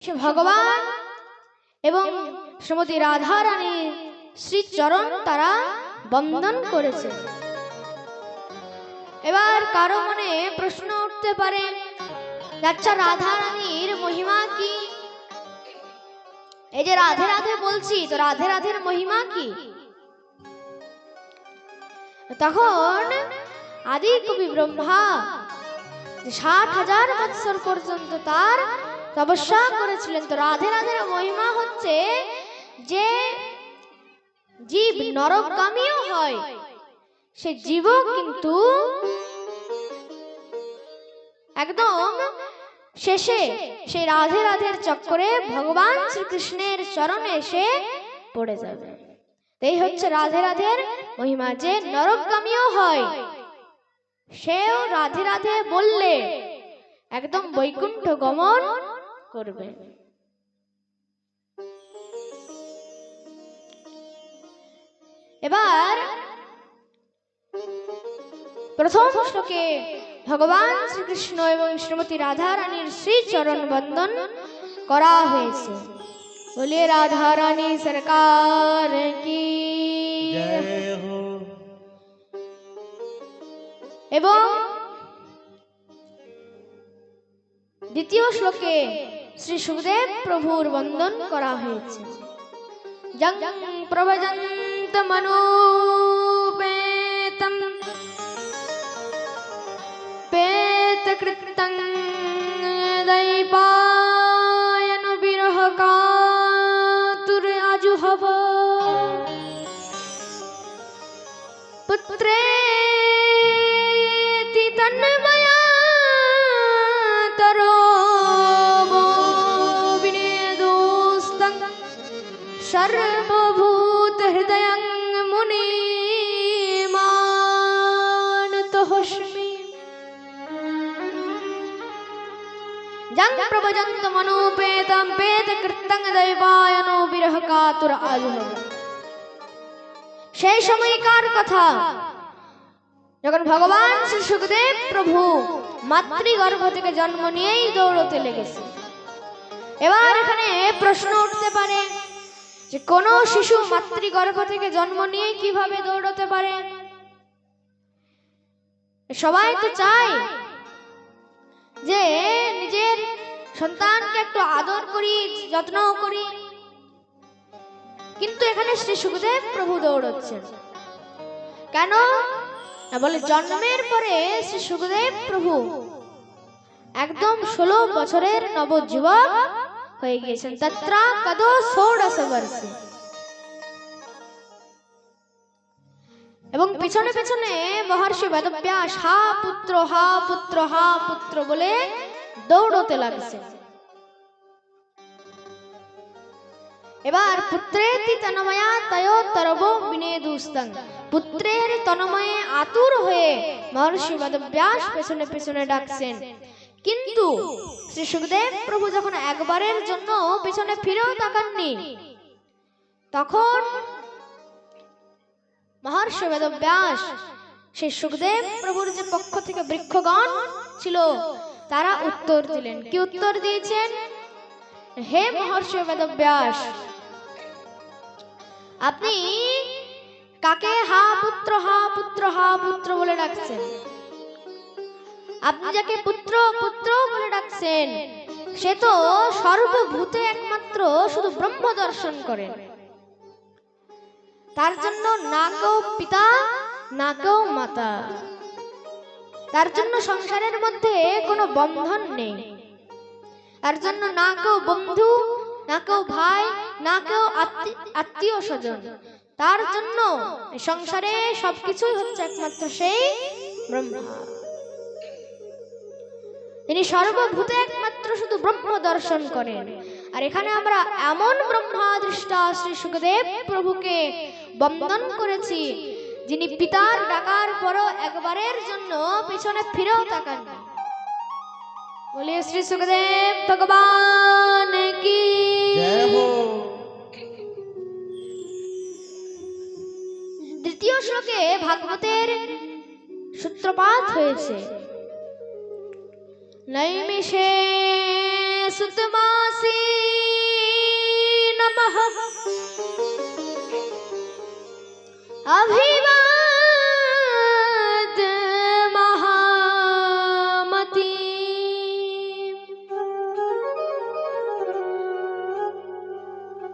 সে ভগবান এবং শ্রীমতী রাধা রানীর শ্রীচরণ তারা বন্দন করেছে। এবার কারো মনে প্রশ্ন উঠতে পারে, আচ্ছা রাধা রানীর মহিমা কি? এই যে রাধে রাধে বলছি, তো রাধে রাধের মহিমা কি? তখন আদি কবি ব্রহ্মা 60,000 বৎসর পর্যন্ত তার তপস্যা করেছিলেন। তো রাধে রাধের মহিমা হচ্ছে যে জীব নরকগামীও হয়, সে জীবও কিন্তু একদম শেষে সেই রাধে রাধের চক্করে ভগবান শ্রীকৃষ্ণের চরণে এসে পড়ে যাবে। এই হচ্ছে রাধে রাধের মহিমা, যে নরকগামীও হয় সেও রাধে রাধে বললে একদম বৈকুণ্ঠ গমন করবে। এবার প্রথম শ্লোকে ভগবান শ্রীকৃষ্ণ এবং শ্রীমতী রাধা রানীর শ্রীচরণ বন্দন করা হয়েছে। বলে রাধা রানী সরকার কি জয় হো। এবং দ্বিতীয় শ্লোকে শ্রী সুখদেব প্রভুর বন্দন করা হয়েছে। জং প্রভজন্ত মনোপেতম পেতকৃতং দৈপায়ন বিরহ কাতুর আজুহব পুত্রেতি তন্ময়া সর্বভূত হৃদয়ং মুনিমানতোস্মি জং প্রভজন্ত মনোপেতম পেতকৃতং দৈপায়নো বিরহ কাতুর আজুহব। সেই সময়কার কথা, যখন ভগবান শ্রী সুখদেব প্রভু মাতৃগর্ভ থেকে জন্ম নিয়েই দৌড়তে লেগেছে। এবার এখানে প্রশ্ন উঠতে পারে যে কোন শিশু মাতৃগর্ভ থেকে জন্ম নিয়ে কিভাবে দৌড়তে পারে? সবাই তো চায় যে নিজের সন্তানকে একটু আদর করি, যত্ন করি, কিন্তু এখানে শ্রী সুখদেব প্রভু দৌড়চ্ছেন কেন? বলে জন্মের পরে শ্রী সুখদেব প্রভু একদম 16 বছরের নবযুবক হয়ে গিয়েছেন। তত্রা কদো 16 বর্ষে। এবং পিছনে পিছনে মহর্ষি বেদব্যাস হা পুত্র হা পুত্র হা পুত্র বলে দৌড়তে লাগছে। এবার পুত্রেতি তন্ময়া তয়ো তরবো বিনেদুস্তং, পুত্রের তন্ময়ে আতুর হয়ে মহর্ষি বেদব্যাস পেছনে পেছনে ডাকছেন। কিন্তু শ্রী সুখদেব প্রভু যখন একবারের জন্য পিছনে ফিরেও তাকাননি, তখন মহর্ষি বেদব্যাস সেই সুখদেব প্রভুর যে পক্ষ থেকে বৃক্ষগণ ছিল তারা উত্তর দিলেন। কি উত্তর দিয়েছেন? হে মহর্ষি বেদব্যাস, আপনি কাকে হা পুত্র হা পুত্র হা পুত্র বলে ডাকছেন? আপনি যাকে পুত্র পুত্র বলে ডাকছেন সে তো সর্বভূতে একমাত্র শুধু ব্রহ্ম দর্শন করেন। তার জন্য না কেউ পিতা না কেউ মাতা, তার জন্য সংসারের মধ্যে কোনো বন্ধন নেই, তার জন্য না কেউ বন্ধু না কেউ ভাই না কেউ আত্মীয় স্বজন, তার জন্য সংসারে সবকিছুই হচ্ছে একমাত্র সেই ব্রহ্মা। তিনি সর্বভূতে একমাত্র শুধু ব্রহ্ম দর্শন করেন। আর এখানে আমরা এমন ব্রহ্মাদৃষ্টা শ্রী সুখদেব প্রভুকে বন্দন করেছি যিনি পিতার ডাকার পরও একবারের জন্য পিছনে ফিরেও তাকান। বলিয়ে শ্রী সুখদেব ভগবান কি জয় হো। দ্বিতীয় শ্লোকে ভাগবতের সূত্রপাত হয়েছে। নৈমিষে সুতমাসি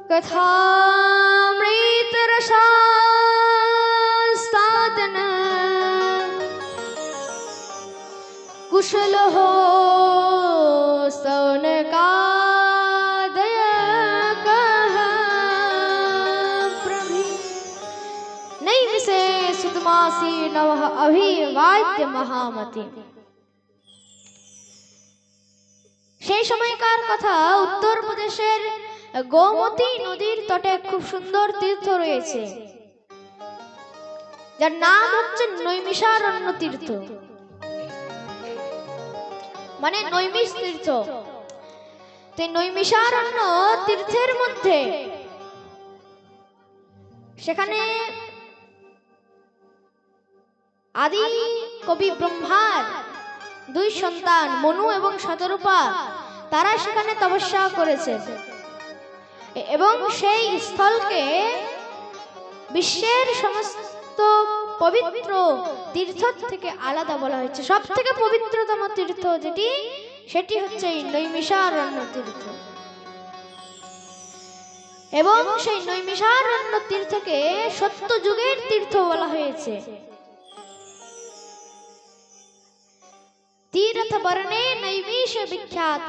कथामृत रसास्वादन कुशल हो सौनकादय कह प्रभि नैमिषे सुतमासी नवः अभिवाद्य महामति। সেই সময়কার কথা, উত্তরপ্রদেশের গোমতী নদীর তটে খুব সুন্দর তীর্থ রয়েছে, যার নাম হচ্ছে নৈমিষারণ্য তীর্থ, মানে নৈমিষ তীর্থ। তো নৈমিষারণ্য তীর্থের মধ্যে সেখানে আদি কবি ব্রহ্মার দুই সন্তান মনু এবং শতরূপা, তারা সেখানে তপস্যা করেছে এবং সেই স্থলকে বিশ্বের সমস্ত পবিত্র তীর্থ থেকে আলাদা বলা হয়েছে। সব থেকে পবিত্রতম তীর্থ যেটি, সেটি হচ্ছে নৈমিষারণ্য তীর্থ। এবং সেই নৈমিষারণ্য তীর্থকে সত্য যুগের তীর্থ বলা হয়েছে। तीर्थ बरने नैमिष विख्यात।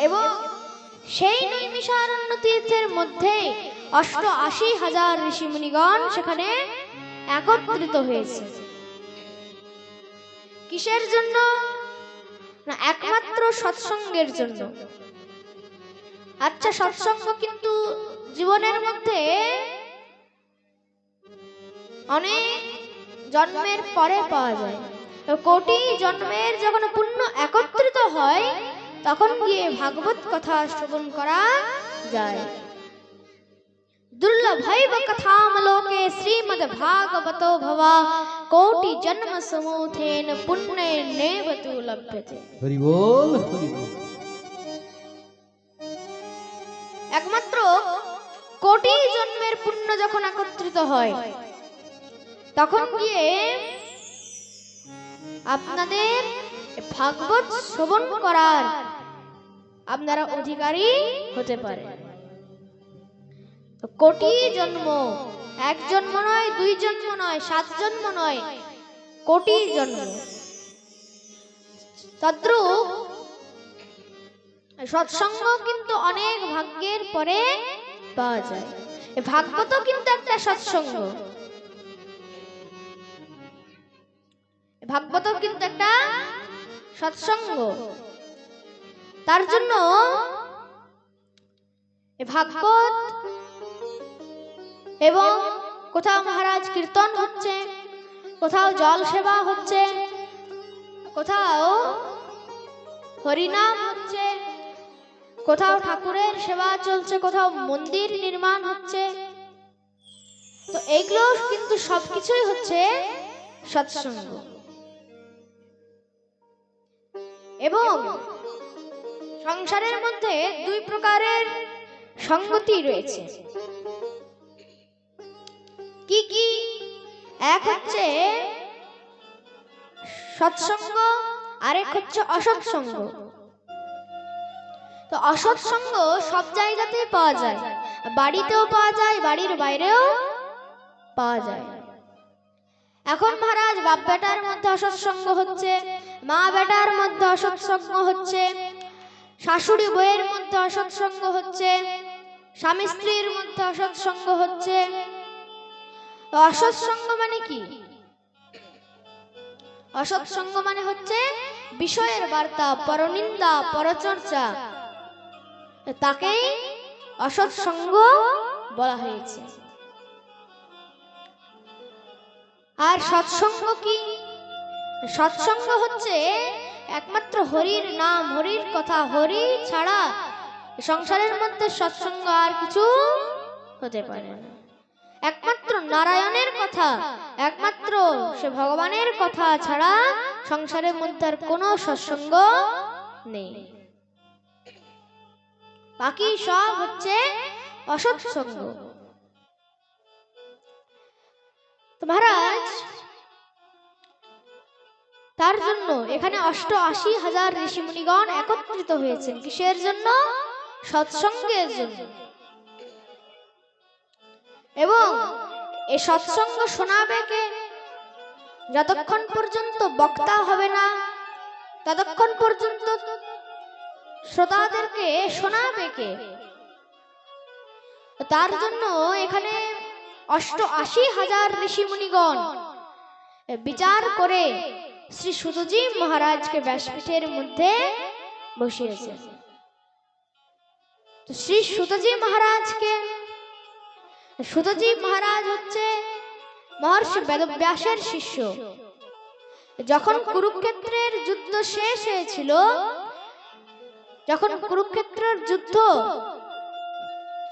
এবং সেই নৈমিষারণ্য তীর্থের মধ্যে ৮৮,০০০ ঋষি মুনিগণ সেখানে একত্রিত হয়েছে। কিসের জন্য? না, একমাত্র সৎসঙ্গের জন্য। আচ্ছা, সৎসঙ্গ কিন্তু জীবনের মধ্যে অনেক জন্মের পরে পাওয়া যায়। কোটি জন্মের যখন পুণ্য একত্রিত হয়, তখন গিয়ে ভাগবত কথা শ্রবণ করা যায়। দুর্লভৈব কথামলোকে শ্রীমদ ভাগবতো ভবা কোটি জন্ম সমুথেন পুণ্যেনৈব তু লভ্যতে। হরি বল, হরি বল। একমাত্র কোটি জন্মের পুণ্য যখন একত্রিত হয়, তখন গিয়ে আপনাদের ভাগবত শ্রবণ করার আপনারা অধিকারী হতে পারে। কোটি জন্ম, এক জন্ম নয়, দুই জন্ম নয়, 7 জন্ম নয়, কোটি জন্ম। তদ্রূপ সৎসঙ্গ কিন্তু অনেক ভাগ্যের পরে পাওয়া যায়। ভাগবত কিন্তু একটা সৎসঙ্গ, ভাগবত কিন্তু একটা সৎসঙ্গ। তার জন্য ভাগবত এবং কোথাও মহারাজ কীর্তন হচ্ছে, কোথাও জল সেবা হচ্ছে, কোথাও হরিনাম হচ্ছে, কোথাও ঠাকুরের সেবা চলছে, কোথাও মন্দির নির্মাণ হচ্ছে। তো এইগুলো কিন্তু সবকিছুই হচ্ছে সৎসঙ্গ। এবং সংসারের মধ্যে 2 প্রকারের সঙ্গতি রয়েছে। কি কি? এক হচ্ছে সৎসঙ্গ, আরেক হচ্ছে অসৎসঙ্গ। তো অসৎসঙ্গ সব জায়গাতেই পাওয়া যায়, বাড়িতেও পাওয়া যায়, বাড়ির বাইরেও পাওয়া যায়। এখন মহারাজ বাপ বেটার মধ্যে অসৎসঙ্গ হচ্ছে, মা বেটার মধ্যে অসৎসঙ্গ হচ্ছে, শাশুড়ি বউয়ের মধ্যে অসৎসঙ্গ হচ্ছে, স্বামী স্ত্রীর মধ্যে অসৎসঙ্গ হচ্ছে। অসৎসঙ্গ মানে কি? অসৎসঙ্গ মানে হচ্ছে বিষয়ের বার্তা, পরনিন্দা, পরচর্চা, তাকেই অসৎসঙ্গ বলা হয়েছে। আর সৎসঙ্গ কি? সৎসঙ্গ হচ্ছে একমাত্র হরির নাম, হরির কথা, হরি ছাড়া সংসারের মধ্যে সৎসঙ্গ আর কিছু হতে পারে না। একমাত্র নারায়ণের কথা, একমাত্র সে ভগবানের কথা ছাড়া সংসারের মধ্যে আর কোনো সৎসঙ্গ নেই। বাকি সব হচ্ছে অসৎসঙ্গ। তো মহারাজ তার জন্য এখানে ৮৮,০০০ ঋষি মুনিগণ একত্রিত হয়েছেন। কিসের জন্য? সৎসঙ্গের জন্য। এবং এই সৎসঙ্গ শোনাবে কে? যতক্ষণ পর্যন্ত বক্তা হবে না ততক্ষণ পর্যন্ত শ্রোতাদেরকে শোনাবে কে? তার জন্য এখানে 88,000 ঋষি মুনিগণ বিচার করে শ্রী সুতজি মহারাজকে ব্যাসপীঠের মধ্যে বসিয়েছে। তো শ্রী সুতজি মহারাজকে, সুতজি মহারাজ হচ্ছে মহর্ষি বেদব্যাসের শিষ্য। যখন কুরুক্ষেত্রের যুদ্ধ শেষ হয়েছিল, যখন কুরুক্ষেত্রের যুদ্ধ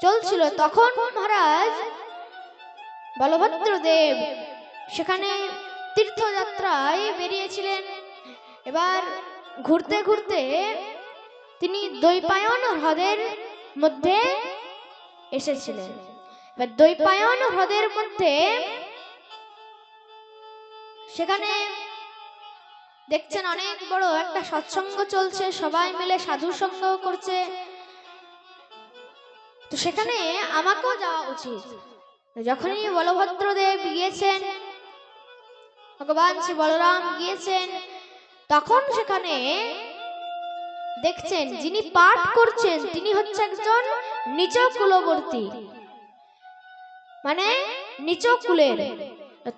চলছিল, তখন মহারাজ বলভদ্র দেব সেখানে তীর্থযাত্রায় বেরিয়েছিলেন। এবার ঘুরতে ঘুরতে তিনি দৈপায়ন হ্রদের মধ্যে এসেছিলেন। এবার দৈপায়ন হ্রদের মধ্যে সেখানে দেখছেন অনেক বড় একটা সৎসঙ্গ চলছে, সবাই মিলে সাধু সঙ্গ করছে। তো সেখানে আমাকেও যাওয়া উচিত। যখনই বলভদ্র দেব গিয়েছেন, ভগবান শ্রী বলরাম গিয়েছেন, তখন সেখানে দেখছেন যিনি পাঠ করছেন তিনি হচ্ছে একজন নিচ কুলবর্তী, মানে নিচ কুলের।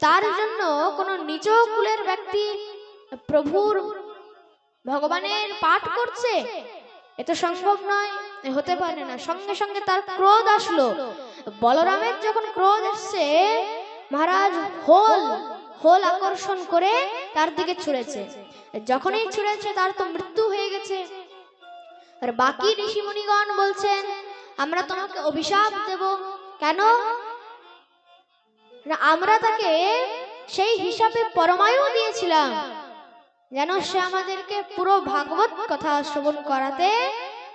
তার জন্য কোন নিচ কুলের ব্যক্তি প্রভুর ভগবানের পাঠ করছে, এত সম্ভব নয়, হতে পারে না। সঙ্গে সঙ্গে তার ক্রোধ আসলো। বলরামের যখন ক্রোধ এসছে, মহারাজ হোল আকর্ষণ করে তার দিকে ছুঁড়েছে। যখনই ছুঁড়েছে তার তো মৃত্যু হয়ে গেছে। আর বাকি ঋষিমুনিগণ বলছেন আমরা তোমাকে অভিশাপ দেব। কেন না, আমরা তাকে সেই হিসাবে পরমায়ু দিয়েছিলাম যেন সে আমাদেরকে পুরো ভাগবত কথা শ্রবণ করাতে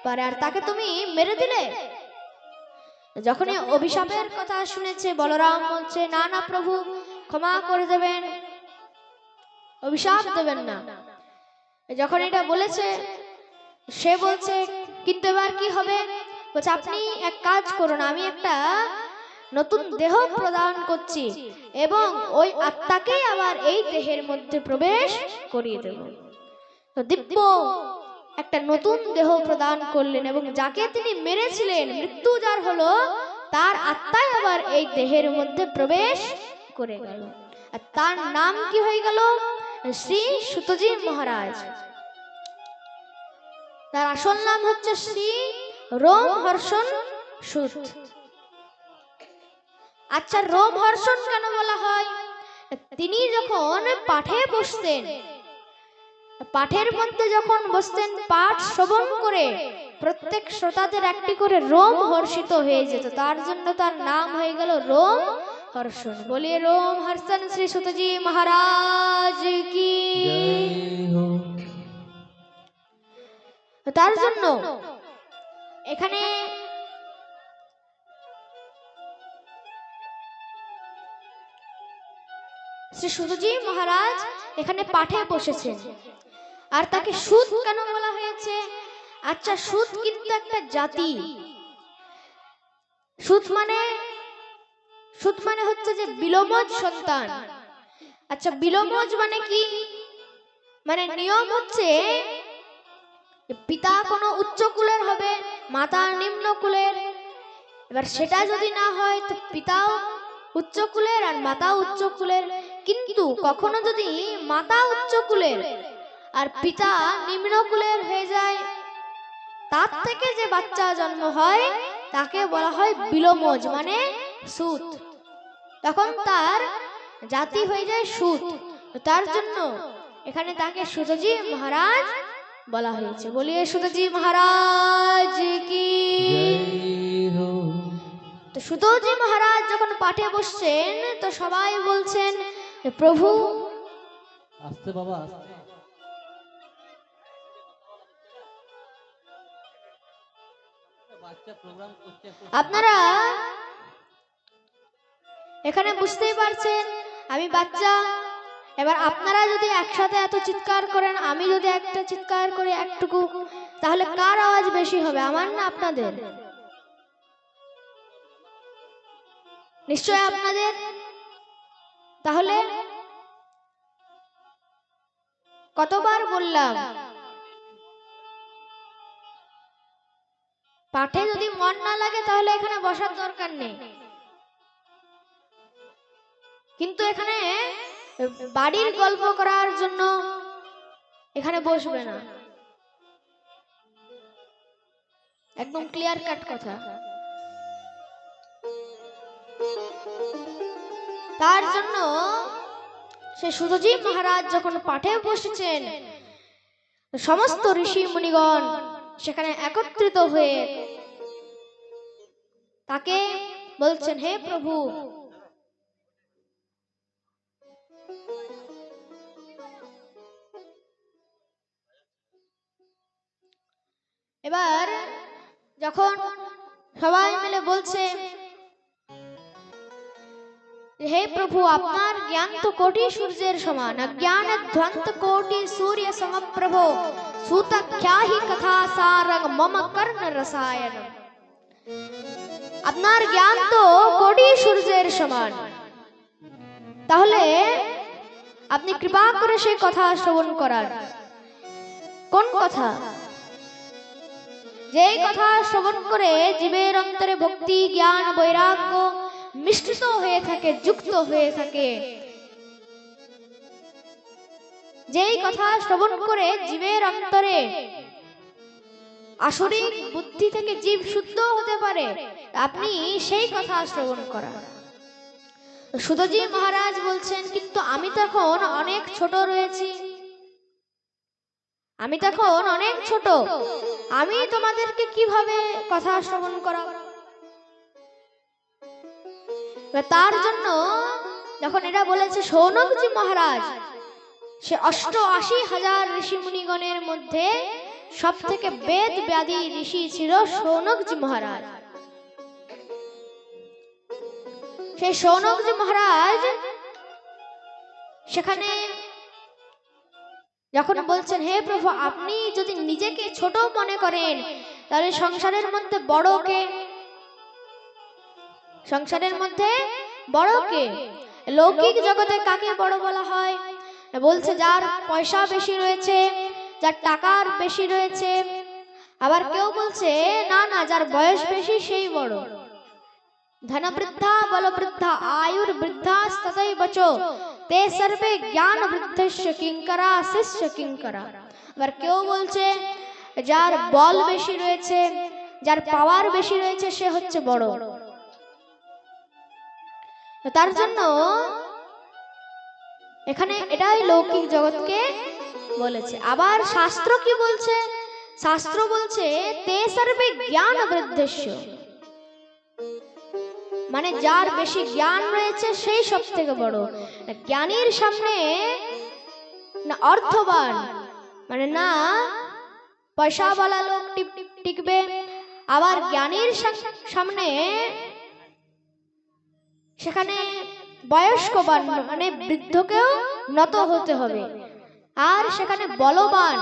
পারে, আর তাকে তুমি মেরে দিলে। যখনই অভিশাপের কথা শুনেছে, বলরাম বলছে না না প্রভু, ক্ষমা করে দেবেন, অভিশাপ দেবেন না। যখন এটা বলেছে, সে বলছে কিন্তু এবার কি হবে? বলছে আপনি এক কাজ করুন, আমি একটা নতুন দেহ প্রদান করছি এবং ওই আত্মাকেই আবার এই দেহের মধ্যে প্রবেশ করিয়ে দেব। তো দিব্য একটা নতুন দেহ প্রদান করলেন এবং যাকে তিনি মেরেছিলেন, মৃত্যু যার হলো, তার আত্মাই আবার এই দেহের মধ্যে প্রবেশ করে গেল। আর তার নাম কি হয়ে গেল? শ্রী সুতজি মহারাজ। তার আসল নাম হচ্ছে শ্রী রোমহর্ষণ সুত। আচ্ছা, রোমহর্ষণ কেন বলা হয়? তিনি যখন পাঠে বসতেন, পাঠের মধ্যে যখন বসতেন, পাঠ শ্রবণ করে প্রত্যেক শ্রোতাদের একটি করে রোম হর্ষিত হয়ে যেত, তার জন্য তার নাম হয়ে গেল রোমহর্ষণ। বলিয়ে রোমহর্ষণ শ্রী সুতজি মহারাজ কি। তার জন্য এখানে শ্রী সুতজি মহারাজ এখানে পাঠে বসেছেন। আর তাকে সুত কেন বলা হয়েছে? আচ্ছা, সুত কিন্তু একটা জাতি। সুত মানে হচ্ছে যে বিলোমজ সন্তান। আচ্ছা, বিলোমজ মানে কি? মানে নিয়ম হচ্ছে পিতা কোনো উচ্চ কুলের হবে, মাতা নিম্ন কুলের। এবার সেটা যদি না হয় তো পিতাও উচ্চ কুলের আর মাতা উচ্চ কুলের। কিন্তু কখনো যদি মাতা উচ্চ কুলের আর পিতা নিম্ন কুলের হয়ে যায়, তার থেকে যে বাচ্চা জন্ম হয় তাকে বলা হয় বিলোমজ, মানে সুত। তখন তার জাতি হয়ে যায় সুত। তার জন্য এখানে তাকে সুতজি মহারাজ বলা হয়েছে। বলিয়ে সুতজি মহারাজ কি। তো সুতজি মহারাজ যখন পাঠে বসছেন, তো সবাই বলছেন প্রভু। আস্তে বাবা, আস্তে। আপনারা এখানে বুঝতেই পারছেন আমি বাচ্চা। এবার আপনারা যদি একসাথে এত চিৎকার করেন, আমি যদি একটা চিৎকার করি একটুকু, তাহলে কার আওয়াজ বেশি হবে, আমার না আপনাদের? নিশ্চয় আপনাদের। তাহলে কতবার বললাম, পাঠে যদি মন না লাগে তাহলে এখানে বসার দরকার নেই। কিন্তু এখানে বাড়ির গল্প করার জন্য এখানে বসবে না, একদম ক্লিয়ার কাট কথা। তার জন্য সে সুতজি মহারাজ যখন পাঠে বসেছেন, সমস্ত ঋষি মুনিগণ সেখানে একত্রিত হয়ে তাকে বলছেন, হে প্রভু, এবার যখন সবাই মিলে বলছে, হে প্রভু, আপনার জ্ঞান তো কোটি সূর্যের সমান, জ্ঞান ধ্বন্ত কোটি সূর্য সমপ্রভ, সুতখ্যাহি কথা সারং মম কর্ণ রসায়ন। আপনার জ্ঞান তো কোটি সূর্যের সমান, তাহলে আপনি কৃপা করে সেই কথা শ্রবণ করার। কোন কথা? যেই কথা শ্রবণ করে জীবের অন্তরে ভক্তি, জ্ঞান, বৈরাগ্য মিশ্রিত হয়ে থাকে, যুক্ত হয়ে থাকে। যেই কথা শ্রবণ করে জীবের অন্তরে আসরিক বুদ্ধি থেকে জীব শুদ্ধ হতে পারে, আপনি সেই কথা শ্রবণ করা। সুতজি মহারাজ বলছেন, কিন্তু আমি তো এখন অনেক ছোট রয়েছি, আমি তো এখন অনেক ছোট, আমি তোমাদেরকে কিভাবে কথা শ্রবণ করাবো? তার জন্য যখন এটা বলেছে শৌনকজি মহারাজ, সে ৮৮,০০০ ঋষি মুনিগণের মধ্যে সব থেকে বেদ ব্যাধি ঋষি ছিল শৌনকজি মহারাজ। সেই শৌনকজি মহারাজ সেখানে যখন বলছেন, হে প্রভু, আপনি যদি নিজেকে ছোট মনে করেন তাহলে সংসারের মধ্যে বড় কে? সংসারের মধ্যে বড় কে? লৌকিক জগতে কাকে বড় বলা হয়? বলছে যার পয়সা বেশি রয়েছে, যার টাকার বেশি রয়েছে। আবার কেউ বলছে না না, যার বয়স বেশি সেই বড়। ধন বৃদ্ধা বল বৃদ্ধা আয়ুর বৃদ্ধাস্ততৈ বচো তে সর্বে জ্ঞান বৃদ্ধস্য কিঙ্করা শিষ্য কিঙ্করা। আবার কেউ বলছে যার বল বেশি রয়েছে, যার পাওয়ার বেশি রয়েছে সে হচ্ছে বড়। তার জন্য এখানে এটাই লৌকিক জগৎকে বলেছে। আবার শাস্ত্র কি বলছে? শাস্ত্র বলছে তে সর্বে জ্ঞান বৃদ্ধস্য, মানে যার বেশি জ্ঞান রয়েছে সেই সব থেকে বড়। জ্ঞানীর সামনে না অর্থবান, মানে না পয়সাওয়ালা লোক টিকবে, আবার জ্ঞানীর সামনে সেখানে বয়স্কবান মানে বৃদ্ধকেও নত হতে হবে, আর সেখানে বলবান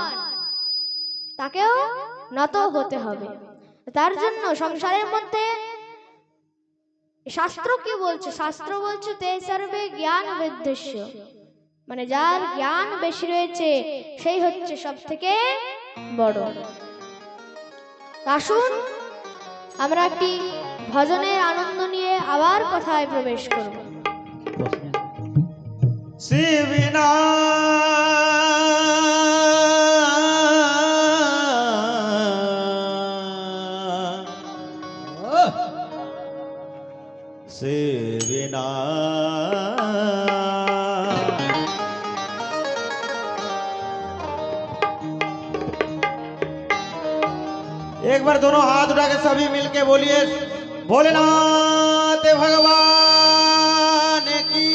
তাকেও নত হতে হবে। তার জন্য সংসারের মধ্যে শাস্ত্র কি বলছে? শাস্ত্র বলছে তে সর্বে জ্ঞান বৃদ্ধস্য, মানে যার জ্ঞান বেশি রয়েছে সেই হচ্ছে সব থেকে বড়। আসুন আমরা একটি ভজনের আনন্দ নিয়ে আবার কথায় প্রবেশ করব। শিবিনা शिविना एक बार दोनों हाथ उठा के सभी मिलके बोलिए भोलेनाथ भगवान की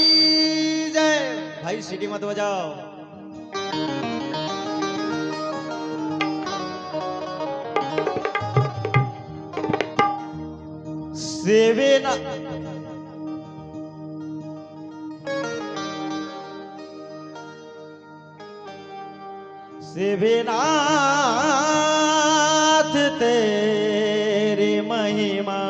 जय। भाई सीटी मत बजाओ। शिविना शिविना तेरी महिमा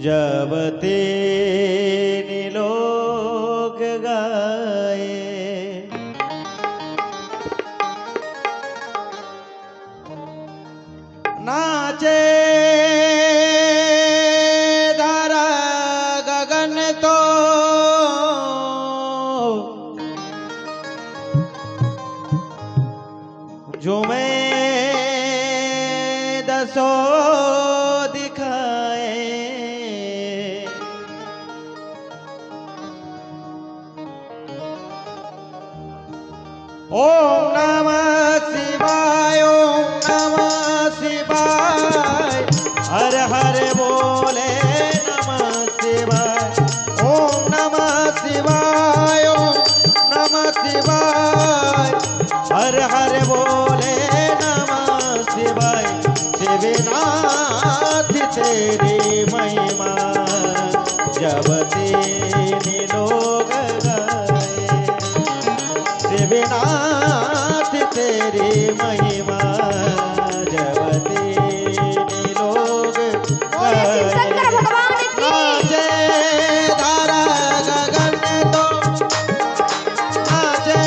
जब तीन लोग गाए नाचे धारा गगन तो झूमे दसो दिखाए ओम नमः शिवाय ओम नमः शिवाय हर हर बोले नमः शिवाय ओम नमः शिवाय ओम नमः शिवाय हर हर बोले नमः शिवाय शिवनाथ तेरी महिमा जब तीन लोग गाए शिवनाथ तेरी महिमा जब तीन लोग बोले शिव शंकर भगवान की नाचे धारा गगन तो नाचे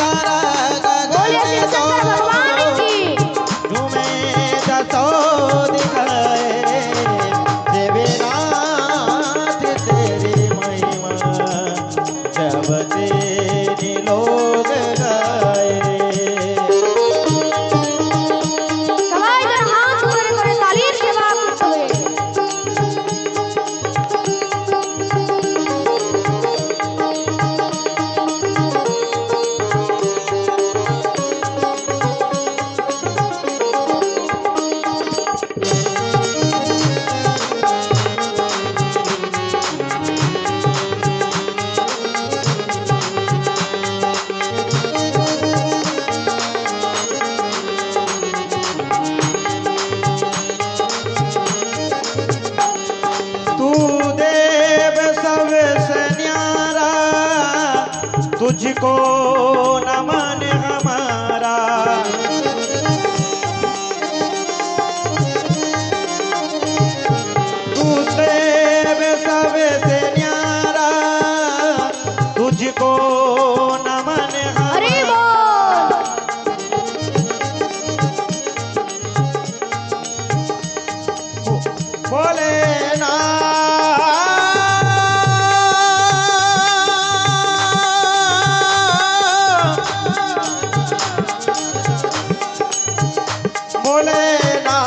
धारा बोले शिव गगन शंकर भगवान तो की झूमे दसो दिखाए शिवनाथ तेरी महिमा जब तीन लोग गाए সবাই যেন হাত উপরে করে তালির সেবা করতে হবে तू देव सबसे न्यारा तुझको नमन हमारा तू देव सबसे न्यारा तुझको नमन हरि हमारा बोल बोले ना बोले ना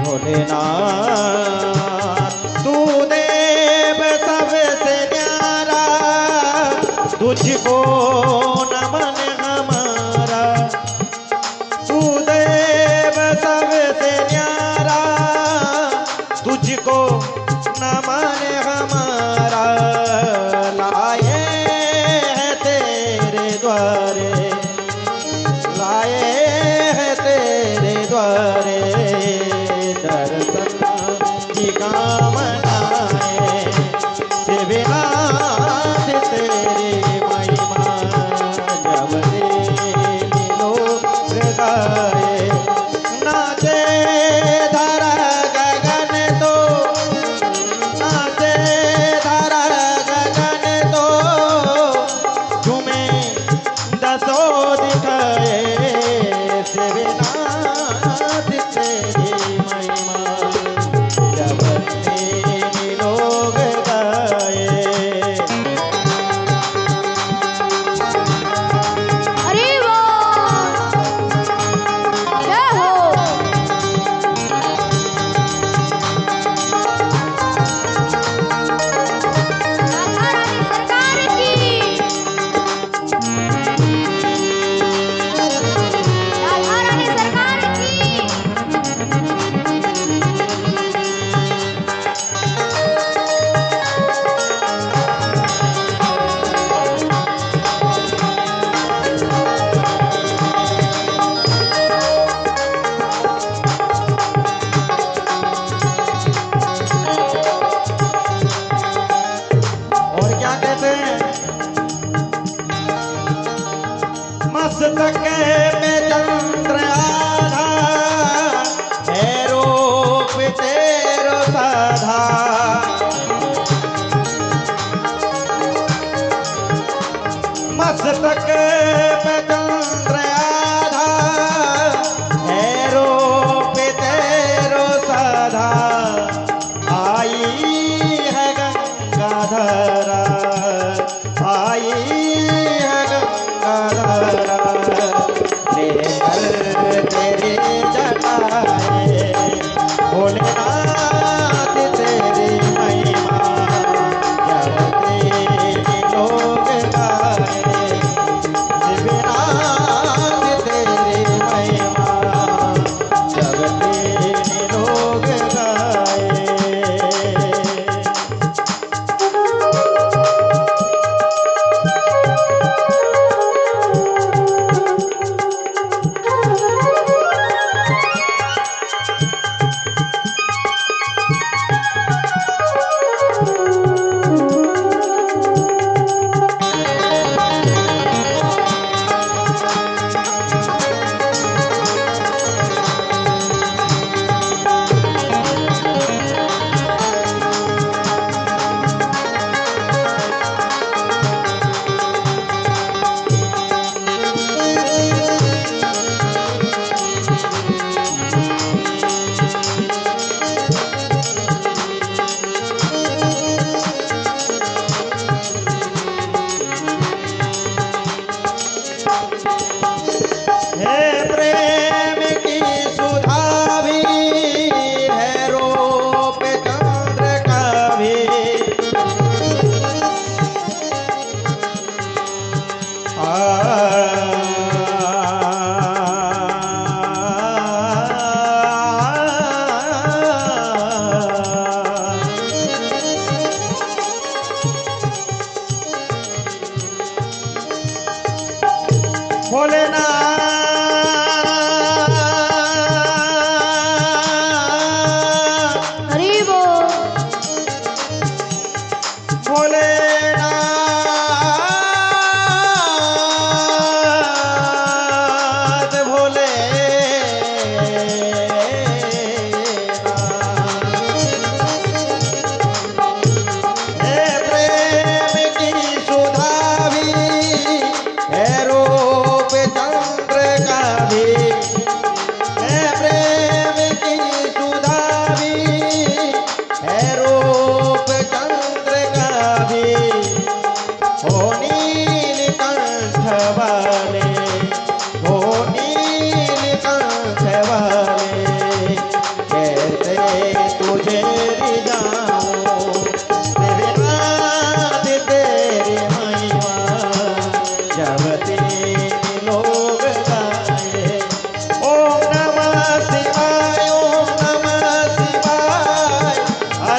बोले ना तू देव सबसे न्यारा तुझको नमन हमारा तू देव सबसे न्यारा तुझको नमन हमारा लाए हैं तेरे द्वारे लाए हैं तेरे द्वारे दर्शन की कामनाएं शिवनाथ तेरी महिमा जब तीन लोग गाए नाचे धरा गगन तो नाचे धरा गगन तो झूमे दसो दिखाए शिवनाथ तेरी महिमा जब तीन लोग गाए हरि बोल जय हो राधा रानी सरकार की राधा रानी सरकार की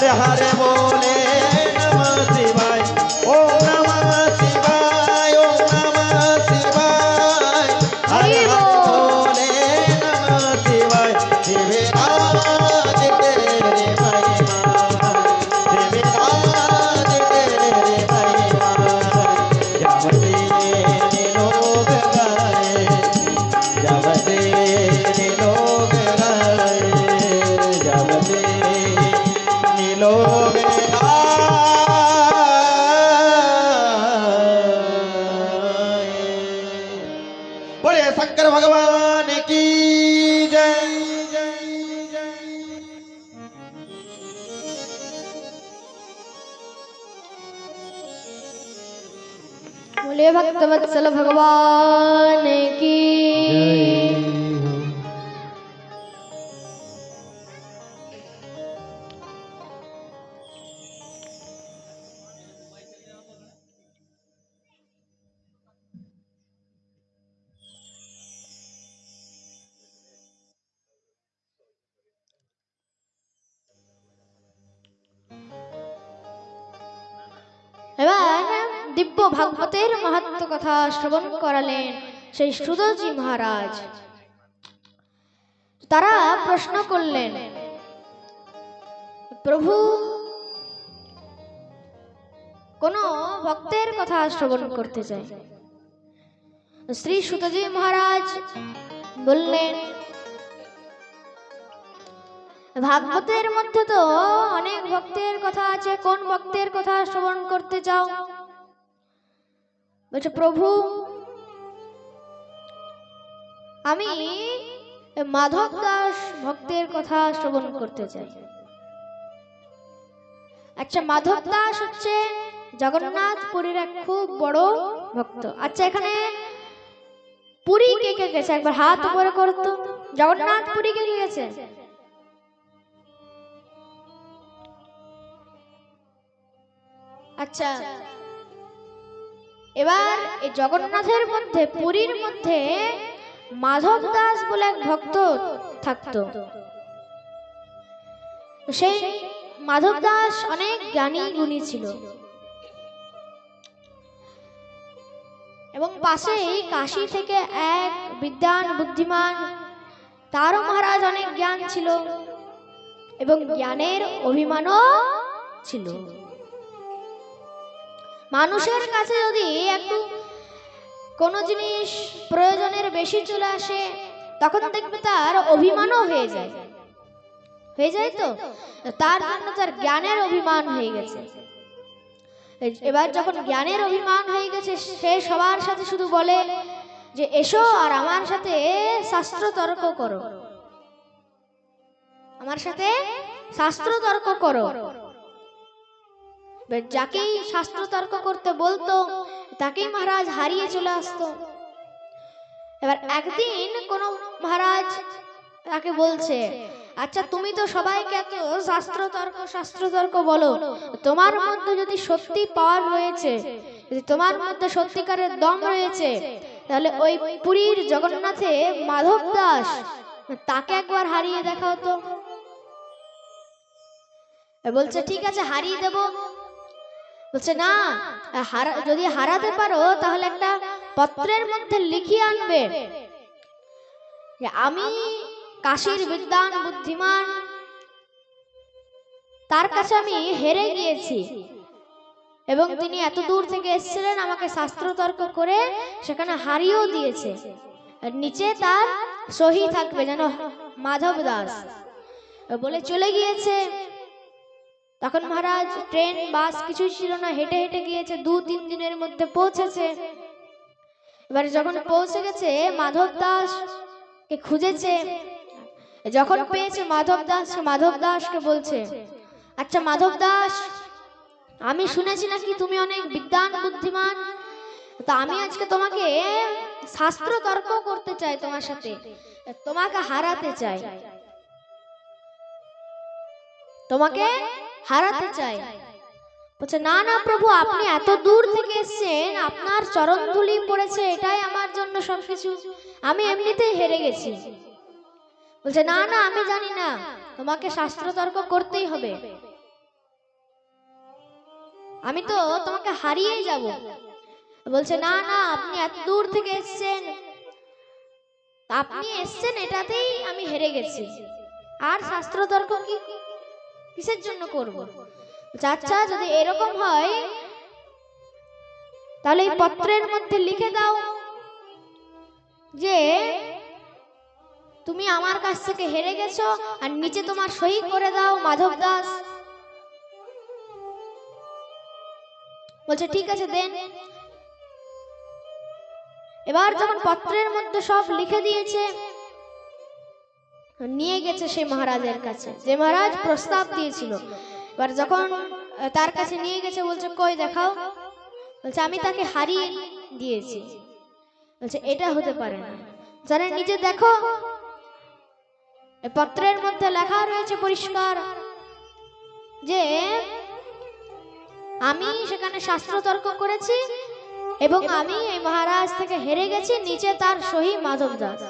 हरे हरे बोले नमः शिवाय ओम नमः शिवाय ओम नमः शिवाय हरे हरे बोले नमः शिवाय शिवे राज तेरे महिमा शिवे राज तेरे महिमा जब तेरे लोग गाए जब तेरे लोग गाए जब तेरे लोग बोले शंकर भगवान की जय जय जय बोले भक्तवत्सल भगवान की। এবার দিব্য ভাগবতের মাহাত্ম্য কথা শ্রবণ করালেন সেই সুদজি মহারাজ। তারা প্রশ্ন করলেন, প্রভু কোন ভক্তের কথা শ্রবণ করতে চাই। শ্রী সুতজি মহারাজ বললেন, ভাগবতের মধ্যে তো অনেক ভক্তের কথা আছে, কোন ভক্তের কথা শ্রবণ করতে চাও? বলছে, প্রভু আমি মাধব দাস ভক্তের কথা শ্রবণ করতে চাই। আচ্ছা, মাধব দাস হচ্ছে জগন্নাথ পুরীর এক খুব বড় ভক্ত। আচ্ছা, এখানে পুরী কে কে গেছে? একবার হাত উপরে করতো। জগন্নাথ পুরী কে কে গেছে? আচ্ছা, এবার এই জগন্নাথের মধ্যে, পুরীর মধ্যে মাধব দাস বলে এক ভক্ত থাকতো। সেই মাধব দাস অনেক জ্ঞানী গুণী ছিল এবং পাশেই কাশী থেকে এক বিদ্বান বুদ্ধিমান, তারও মহারাজ অনেক জ্ঞান ছিল এবং জ্ঞানের অভিমানও ছিল। মানুষের কাছে যদি একটু কোনো জিনিস প্রয়োজনের বেশি চলে আসে, তখন দেখবে তার অভিমানও হয়ে যায়। তো তার জন্য তার জ্ঞানের অভিমান হয়ে গেছে। এবার যখন জ্ঞানের অভিমান হয়ে গেছে, সে সবার সাথে শুধু বলে যে এসো আর আমার সাথে শাস্ত্র তর্ক করো, আমার সাথে শাস্ত্র তর্ক করো। যাকেই শাস্ত্র তর্ক করতে বলতো তাকেই মহারাজ হারিয়ে চলে আসতো। এবার একদিন কোন মহারাজ তাকে বলছে, আচ্ছা তুমি তো সবাইকে এত শাস্ত্র তর্ক বলো, তোমার মধ্যে যদি সত্যি পাওয়ার রয়েছে, যদি তোমার মধ্যে সত্যিকারের দম রয়েছে, তাহলে ওই পুরীর জগন্নাথে মাধব দাস, তাকে একবার হারিয়ে দেখাও তো। বলছে ঠিক আছে, হারিয়ে দেব। বলছে না, যদি হারাতে পারো তাহলে একটা পত্রের মধ্যে লিখিয়ে আনবে যে আমি কাশীর বিদ্বান বুদ্ধিমান, তার কাছে আমি হেরে গিয়েছি এবং তিনি এত দূর থেকে এসেছিলেন, আমাকে শাস্ত্র তর্ক করে সেখানে হারিয়েও দিয়েছে। আর নিচে তার সহি থাকবে যেন মাধব দাস বলে চলে গিয়েছে। তখন মহারাজ ট্রেন বাস কিছুই ছিল না, হেঁটে হেঁটে গিয়েছে, 2-3 দিনের মধ্যে পৌঁছেছে। এবারে যখন পৌঁছে গেছে, মাধব দাস কে খুঁজেছে, যখন পেয়েছে মাধব দাসকে বলছে, আচ্ছা মাধব দাস, আমি শুনেছি নাকি তুমি অনেক বিদ্বান বুদ্ধিমান, তো আমি আজকে তোমাকে শাস্ত্র তর্ক করতে চাই, তোমার সাথে তোমাকে হারাতে চাই, তোমাকে হারাতে চাই। বলছে না না প্রভু, আপনি এত দূর থেকে এসেছেন, আপনার চরণ ধুলি পড়েছে, এটাই আমার জন্য সবকিছু, আমি এমনিতেই হেরে গেছি। বলছে না না, আমি জানি না, তোমাকে শাস্ত্র তর্ক করতেই হবে। আমি তো তোমাকে হারিয়েই যাব। বলছে না না, আপনি এত দূর থেকে এসেছেন, আপনি এসেছেন এটাতেই আমি হেরে গেছি, আর শাস্ত্র তর্ক কিসের জন্য করব? আচ্ছা যদি এরকম হয় তাহলে এই পত্রের মধ্যে লিখে দাও যে তুমি আমার কাছ থেকে হেরে গেছো, আর নিচে তোমার সই করে দাও মাধব দাস। বলছে ঠিক আছে দেন। এবার যখন পত্রের মধ্যে সব লিখে দিয়েছে, নিয়ে গেছে সেই মহারাজের কাছে, যে মহারাজ প্রস্তাব দিয়েছিল। এবার যখন তার কাছে নিয়ে গেছে, বলছে কই দেখাও। বলছে আমি তাকে হারিয়ে দিয়েছি। বলছে এটা হতে পারে না, যারা নিজে দেখো পত্রের মধ্যে লেখা রয়েছে পরিষ্কার যে আমি সেখানে শাস্ত্র তর্ক করেছি এবং আমি এই মহারাজ থেকে হেরে গেছি, নিচে তার সহি মাধব দাস।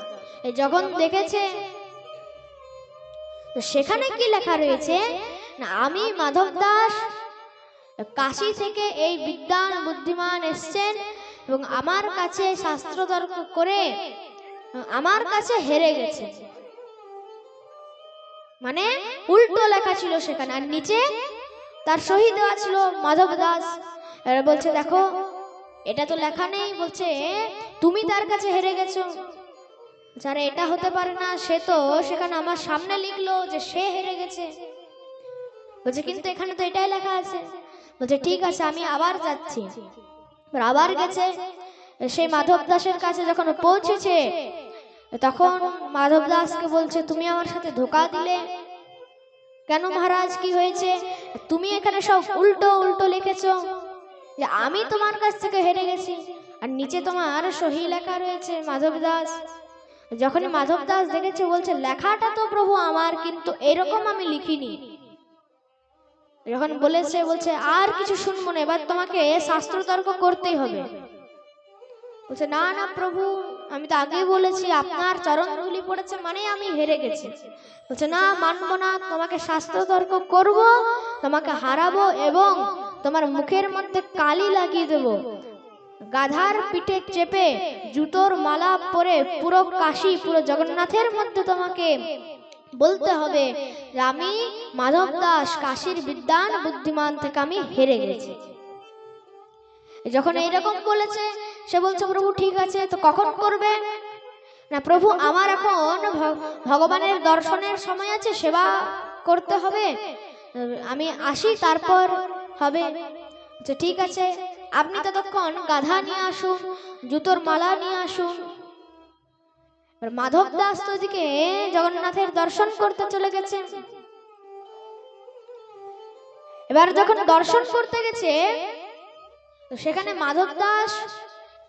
এই যখন দেখেছে সেখানে কি লেখা রয়েছে না, আমি মাধব দাস কাশী থেকে এই বিদ্বান বুদ্ধিমান এসছেন এবং আমার কাছে শাস্ত্র তর্ক করে আমার কাছে হেরে গেছে, মানে উল্টো লেখা ছিল সেখানে, আর নিচে তার সহি দেওয়া ছিল মাধব দাস। এবার বলছে দেখো এটা তো লেখা নেই, বলছে তুমি তার কাছে হেরে গেছো। যারা এটা হতে পারে না, সে তো সেখানে আমার সামনে লিখলো যে সে হেরে গেছে। বলছে কিন্তু এখানে তো এটাই লেখা আছে। বলছে ঠিক আছে আমি আবার যাচ্ছি। আবার গেছে, সেই মাধব দাসের কাছে যখন পৌঁছেছে তখন মাধব দাসকে বলছে তুমি আমার সাথে ধোঁকা দিলে কেন মহারাজ, কি হয়েছে? তুমি এখানে সব উল্টো উল্টো লিখেছো যে আমি তোমার কাছ থেকে হেরে গেছি, আর নিচে তোমার সহি লেখা রয়েছে মাধব দাস। যখনই মাধব দাস দেখেছে, বলছে লেখাটা তো প্রভু আমার, কিন্তু এরকম আমি লিখিনি। যখন বলেছে, বলছে আর কিছু শুনবো না, এবার তোমাকে শাস্ত্র তর্ক করতেই হবে। বলছে না না প্রভু, আমি তো আগেই বলেছি আপনার চরণ ধুলি পড়েছে মানে আমি হেরে গেছি। বলছে না মানবো না, তোমাকে শাস্ত্র তর্ক করবো, তোমাকে হারাবো এবং তোমার মুখের মধ্যে কালি লাগিয়ে দেবো, গাধার পিঠে চেপে জুতোর মালা পরে পুরো কাশী পুরো জগন্নাথের মধ্যে তোমাকে বলতে হবে যে আমি মাধব দাস কাশীর বিদ্বান বুদ্ধিমান থেকে আমি হেরে গেছি। যখন এইরকম বলেছে, সে বলছে প্রভু ঠিক আছে, তো কখন করবে? না প্রভু আমার এখন ভগবানের দর্শনের সময় আছে, সেবা করতে হবে, আমি আসি তারপর হবে। ঠিক আছে আপনি ততক্ষণ গাধা নিয়ে আসুন, জুতোর মালা নিয়ে আসুন। মাধব দাস তো এদিকে জগন্নাথের দর্শন করতে চলে গেছে। এবার যখন দর্শন করতে গেছে, সেখানে মাধব দাস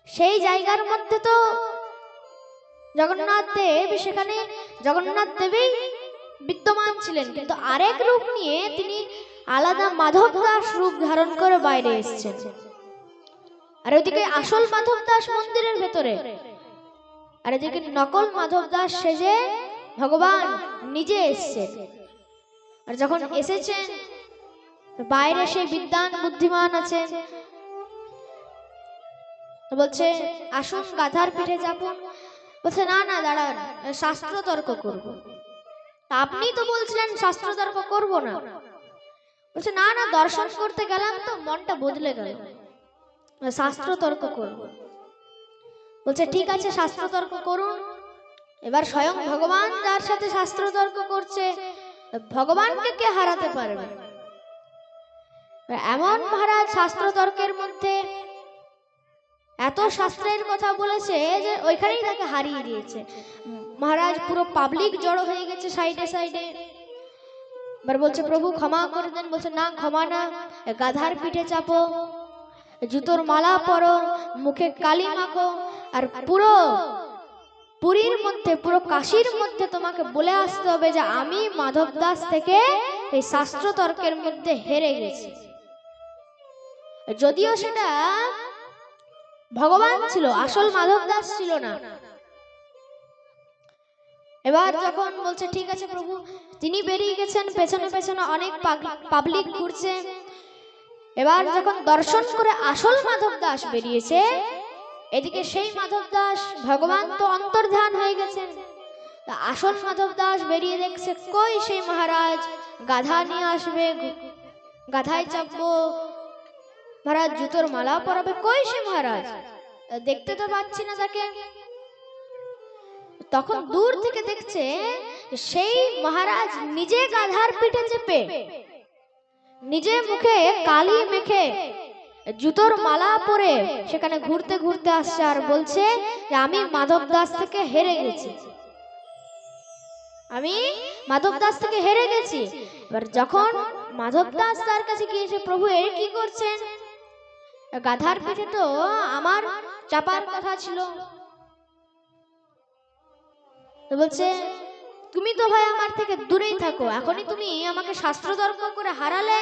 সেই জায়গার মধ্যে তো জগন্নাথ দেব, সেখানে জগন্নাথ দেবী বিদ্যমান ছিলেন, কিন্তু আরেক রূপ নিয়ে তিনি আলাদা মাধব দাস রূপ ধারণ করে বাইরে এসেছেন। আর ওইদিকে আসল মাধব দাস মন্দিরের ভেতরে, আর এদিকে নকল মাধব দাস সেজে ভগবান নিজে এসেছেন। আর যখন এসেছেন, বাইরে সেই বিদ্বান বুদ্ধিমান আছেন, বলছে আসুন গাধার পিঠে চাপুন। বলছে না না দাঁড়ান, শাস্ত্র তর্ক করব। আপনি তো বলছিলেন শাস্ত্র তর্ক করব না। বলছে না না দর্শন করতে গেলাম তো মনটা বদলে গেল, শাস্ত্র তর্ক করব। বলছে ঠিক আছে শাস্ত্র তর্ক করুন। এবার স্বয়ং ভগবান যার সাথে শাস্ত্র তর্ক করছে, ভগবানকে কে হারাতে পারবে? এমন মহারাজ শাস্ত্র তর্কের মধ্যে এত শাস্ত্রের কথা বলেছে যে ওইখানেই তাকে হারিয়ে দিয়েছে। মহারাজ পুরো পাবলিক জড়ো হয়ে গেছে সাইডে সাইডে। এবার বলছে প্রভু ক্ষমা করে দেন। বলছে না ক্ষমা না, গাধার পিঠে চাপো, জুতোর মালা পরো, মুখে কালি মাখো, আর পুরো পুরীর মধ্যে পুরো কাশীর মধ্যে তোমাকে বলে আসতে হবে যে আমি মাধব দাস থেকে এই শাস্ত্র তর্কের মধ্যে হেরে গেছি। যদিও সেটা ভগবান ছিল, আসল মাধব দাস ছিল না। এবার যখন বলছে ঠিক আছে প্রভু, তিনি বেরিয়ে গেছেন, পেছনে পেছনে অনেক পাবলিক ঘুরছে। এবার যখন দর্শন করে আসল মাধব দাস বেরিয়েছে, এদিকে সেই মাধব দাস ভগবান তো অন্তর্ধান হয়ে গেছেন। তা আসল মাধব দাস বেরিয়ে দেখছে কই সেই মহারাজ গাধা নিয়ে আসবে, গাধায় চাপবো, মহারাজ জুতোর মালা পরাবে, কই সে মহারাজ? দেখতে তো পাচ্ছি না তাকে। তখন দূর থেকে দেখছে সেই মহারাজ নিজে গাধার পিঠে চেপে, নিজে মুখে কালি মেখে, জুতোর মালা পরে সেখানে ঘুরতে ঘুরতে আসছে আর বলছে যে আমি মাধব দাস থেকে হেরে গেছি, আমি মাধব দাস থেকে হেরে গেছি। এবার যখন মাধব দাস তার কাছে গিয়েছে, প্রভু এ কি করছেন? গাধার পিঠে তো আমার চাপার কথা ছিল। বলছে তুমি তো ভাই আমার থেকে দূরেই থাকো, এখনই তুমি আমাকে শাস্ত্র তর্ক করে হারালে,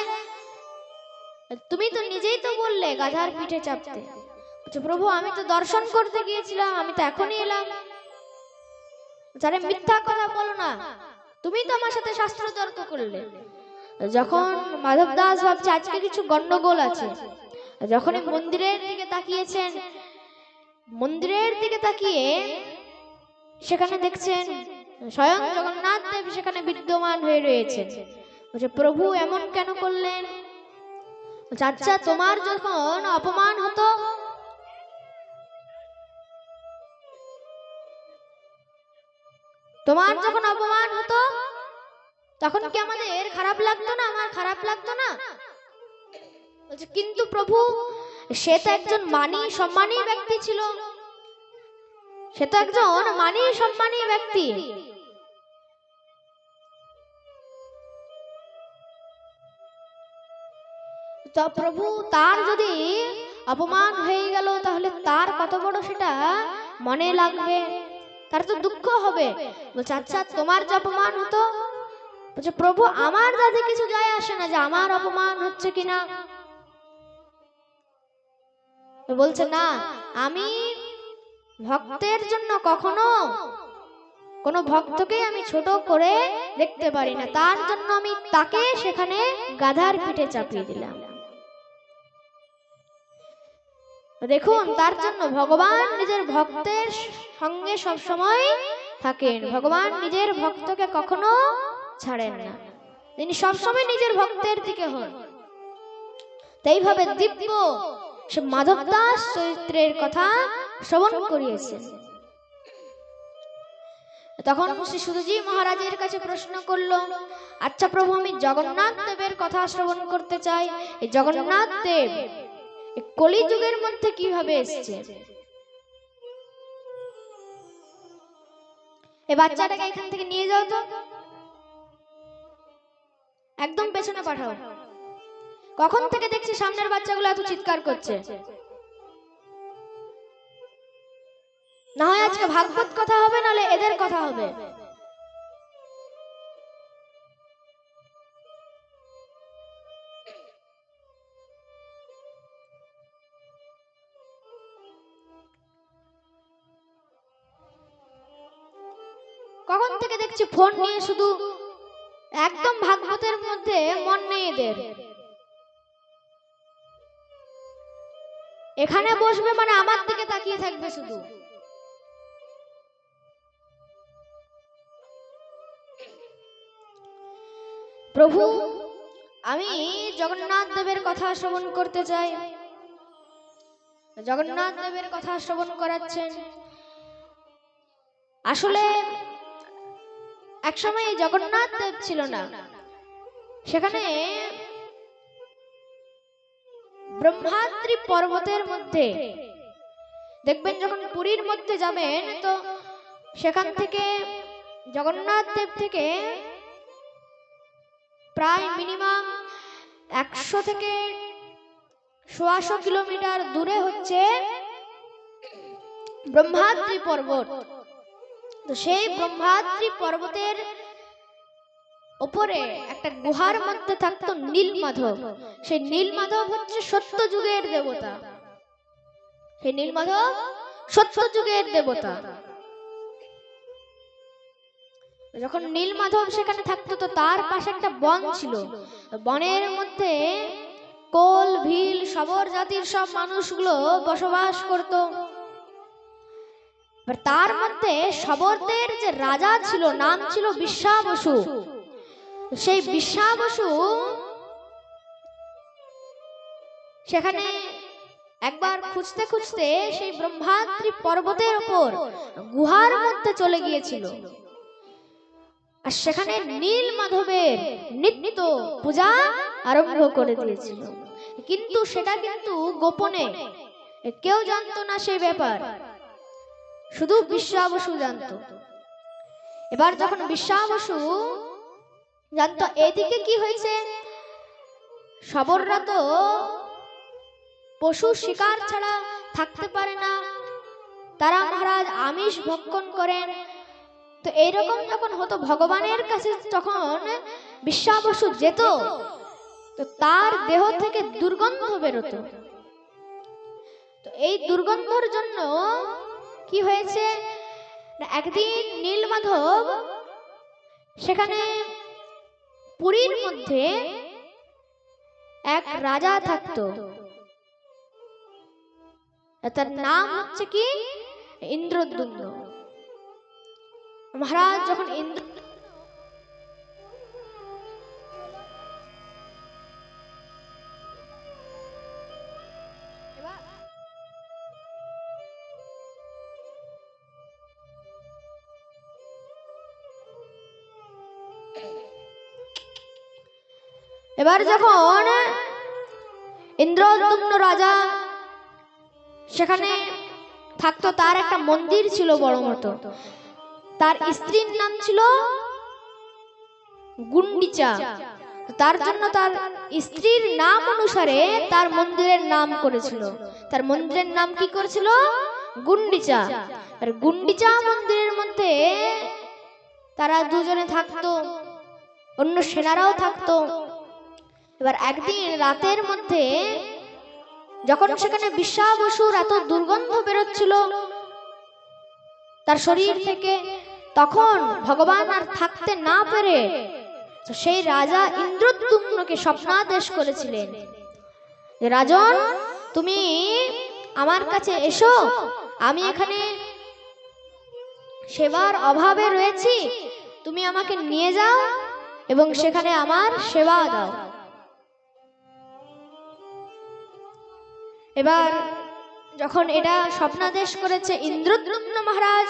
তুমি তো নিজেই তো বললে গাধার পিঠে চাপতে। বলছে প্রভু আমি তো দর্শন করতে গিয়েছিলাম, আমি তো এখনই এলাম। যারা মিথ্যা কথা বলো না, তুমি তো আমার সাথে শাস্ত্র তর্ক করলে। যখন মাধব দাস ভাবছে আজকে কিছু গন্ডগোল আছে, যখনই মন্দিরের দিকে তাকিয়েছেন, মন্দিরের দিকে তাকিয়ে সেখানে দেখছেন স্বয়ং জগন্নাথ দেব সেখানে বিদ্যমান হয়ে রয়েছে। বলছে প্রভু এমন কেন করলেন? বলছে আচ্ছা তোমার যখন অপমান হতো, তোমার যখন অপমান হতো তখন কি আমাদের খারাপ লাগতো না? আমার খারাপ লাগতো না? বলছে কিন্তু প্রভু সে তো একজন মানী সম্মানী ব্যক্তি ছিল, সে তো একজন মানী সম্মানী ব্যক্তি। তো প্রভু তার যদি অপমান হয়ে গেল তাহলে তার কত বড় সেটা মনে লাগবে, তার তো দুঃখ হবে। বলছে আচ্ছা তোমার যে অপমান হতো, বলছে প্রভু আমার তাতে কিছু যায় আসে না যে আমার অপমান হচ্ছে কিনা। বলছে না, আমি ভক্তের জন্য কখনো কোনো ভক্তকে আমি ছোট করে দেখতে পারি না, তার জন্য আমি তাকে সেখানে গাধার পিঠে চাপিয়ে দিলাম। দেখুন তার জন্য ভগবান নিজের ভক্তের সঙ্গে সব সময় থাকেন, ভগবান নিজের ভক্তকে কখনো ছাড়েন না, তিনি সবসময় নিজের ভক্তের দিকে হন। তাইভাবে দিব্য সে মাধব দাস চরিত্রের কথা শ্রবণ করিয়েছেন। তখন শ্রী সুধজি মহারাজের কাছে প্রশ্ন করলো, আচ্ছা প্রভু আমি জগন্নাথ দেবের কথা শ্রবণ করতে চাই, এই জগন্নাথ দেব কলিযুগের মধ্যে কিভাবে এসেছে? এই বাচ্চাটাকে এখান থেকে নিয়ে যাও তো, একদম পেছনে পাঠাও। কখন থেকে দেখছি সামনের বাচ্চাগুলো এত চিৎকার করছে? না হয় আজকে ভাগবত কথা হবে, নাহলে এদের কথা হবে। কখন থেকে দেখছি ফোন নিয়ে শুধু, একদম ভাগবতের মধ্যে মন নেই এদের। এখানে বসবে মানে আমার দিকে তাকিয়ে থাকবে শুধু। প্রভু আমি জগন্নাথ দেবের কথা শ্রবণ করতে চাই। জগন্নাথ দেবের কথা শ্রবণ করাচ্ছেন। আসলে একসময় এই জগন্নাথ দেব ছিল না, সেখানে ব্রহ্মাদ্রি পর্বতের মধ্যে দেখবেন যখন পুরীর মধ্যে যাবেন তো সেখান থেকে জগন্নাথ দেব থেকে প্রায় মিনিমাম 100 থেকে 150 কিলোমিটার দূরে হচ্ছে ব্রহ্মাদ্রি পর্বত। তো সেই ব্রহ্মাদ্রি পর্বতের উপরে একটা গুহার মধ্যে থাকতো নীলমাধব। সেই নীলমাধব হচ্ছে সত্য যুগের দেবতা, সেই নীলমাধব সত্য যুগের দেবতা। যখন নীলমাধব সেখানে থাকতো তো তার পাশে একটা বন ছিল, বনের মধ্যে কোল ভিল শবর জাতির সব মানুষগুলো বসবাস করত। তার মধ্যে শবরদের যে রাজা ছিল নাম ছিল বিশ্বাবসু। সেই বিশ্বাবসু সেখানে একবার খুঁজতে খুঁজতে সেই ব্রহ্মাদ্রি পর্বতের উপর গুহার মধ্যে চলে গিয়েছিল। আর সেখানে নীল মাধবের নিত্য পূজা আরম্ভ করে দিয়েছিল, কিন্তু সেটা কিন্তু গোপনে, কেউ জানতো না সেই ব্যাপার, শুধু বিশ্বাবসু জানতো। এবার যখন বিশ্বাবসু জানতো এদিকে কি হয়েছে, শবররা তো পশু শিকার ছাড়া থাকতে পারে না, তারা মহারাজ আমিষ ভক্ষণ করেন। তো এইরকম যখন হতো, ভগবানের কাছে যখন বিশ্বাবসু যেত তো তার দেহ থেকে দুর্গন্ধ বেরোতো। তো এই দুর্গন্ধর জন্য কি হয়েছে, একদিন নীলমাধব সেখানে পুরীর মধ্যে এক রাজা থাকতো, তার নাম হচ্ছে কি ইন্দ্রদ্যুম্ন মহারাজ। যখন ইন্দ্র এবার যখন ইন্দ্রদ্যুম্ন রাজা সেখানে থাকতো, তার একটা মন্দির ছিল বড় মতো, তার স্ত্রীর নাম ছিল গুন্ডিচা। তার জন্য তার স্ত্রীর নাম অনুসারে তার মন্দিরের নাম করেছিল। তার মন্দিরের নাম কি করেছিল, গুন্ডিচা। আর গুন্ডিচা মন্দিরের মধ্যে তারা দুজনে থাকতো, অন্য সেনারাও থাকতো। এবার একদিন রাতের মধ্যে যখন সেখানে বিশ্বাবসুর এত দুর্গন্ধ বেরোচ্ছিল তার শরীর থেকে, তখন ভগবান আর থাকতে না পেরে সেই রাজা ইন্দ্রদ্যুম্নকে স্বপ্নাদেশ করেছিলেন যে রাজন, তুমি আমার কাছে এসো, আমি এখানে সেবার অভাবে রয়েছি, তুমি আমাকে নিয়ে যাও এবং সেখানে আমার সেবা দাও। এবার যখন এটা স্বপ্নাদেশ করেছে ইন্দ্রদ্যুম্ন মহারাজ,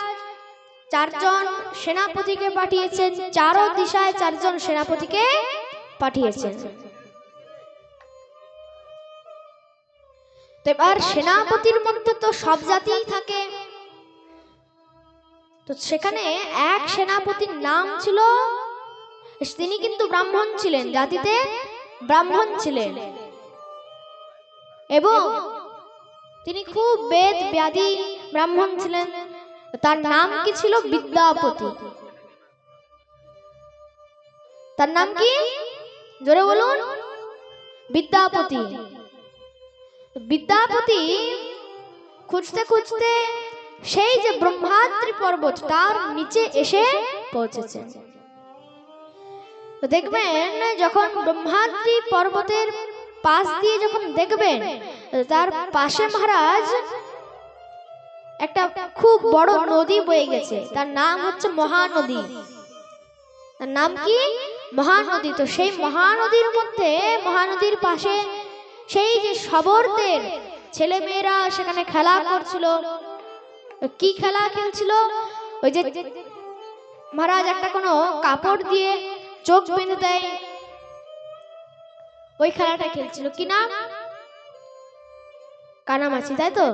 চারজন সেনাপতিকে পাঠিয়েছেন, চারো দিশায় চারজন সেনাপতিকে পাঠিয়েছেন। এবার সেনাপতির মধ্যে তো সব জাতিই থাকে, তো সেখানে এক সেনাপতির নাম ছিল, তিনি কিন্তু ব্রাহ্মণ ছিলেন, জাতিতে ব্রাহ্মণ ছিলেন এবং তিনি খুব বেদ ব্যাধি ব্রাহ্মণ ছিলেন। তার নাম কি ছিল, বিদ্যাপতি। তার নাম কি, জোরে বলুন, বিদ্যাপতি। বিদ্যাপতি খুঁজতে খুঁজতে সেই যে ব্রহ্মাদ্রি পর্বত তার নিচে এসে পৌঁছেছে। দেখবেন যখন ব্রহ্মাদ্রি পর্বতের পাশ দিয়ে যখন দেখবেন, তার পাশে মহারাজ একটা খুব বড় নদী বয়ে গেছে, তার নাম হচ্ছে মহানদী। তার নাম কি, মহানদী। তো সেই মহানদীর মধ্যে, মহানদীর পাশে সেই যে শবরদের ছেলে মেয়েরা সেখানে খেলা করছিল। কি খেলা খেলছিল, ওই যে মহারাজ একটা কোনো কাপড় দিয়ে চোখ বেঁধে দেয়, ওই খেলাটা খেলছিল। কি নাম, কানামাছি, তাই তো?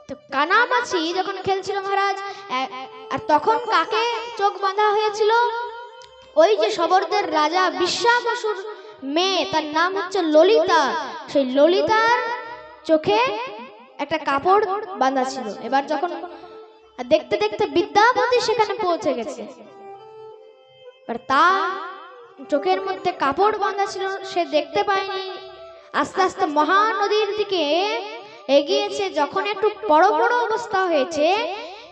তো কানামাছি যখন খেলছিল মহারাজ, আর তখন কাকে চোখ বাঁধা হয়েছিল, ওই যে শবরদের রাজা বিশ্বাবসুর মেয়ে, তার নাম হচ্ছে ললিতা। সেই ললিতার চোখে একটা কাপড় বাঁধা ছিল। এবার যখন দেখতে দেখতে বিদ্যাপতি সেখানে পৌঁছে গেছে, আর তা চোখের মধ্যে কাপড় বাঁধা ছিল, সে দেখতে পায়নি। আস্তে আস্তে মহানদীর দিকে এগিয়েছে, যখন একটু বড় বড় অবস্থা হয়েছে,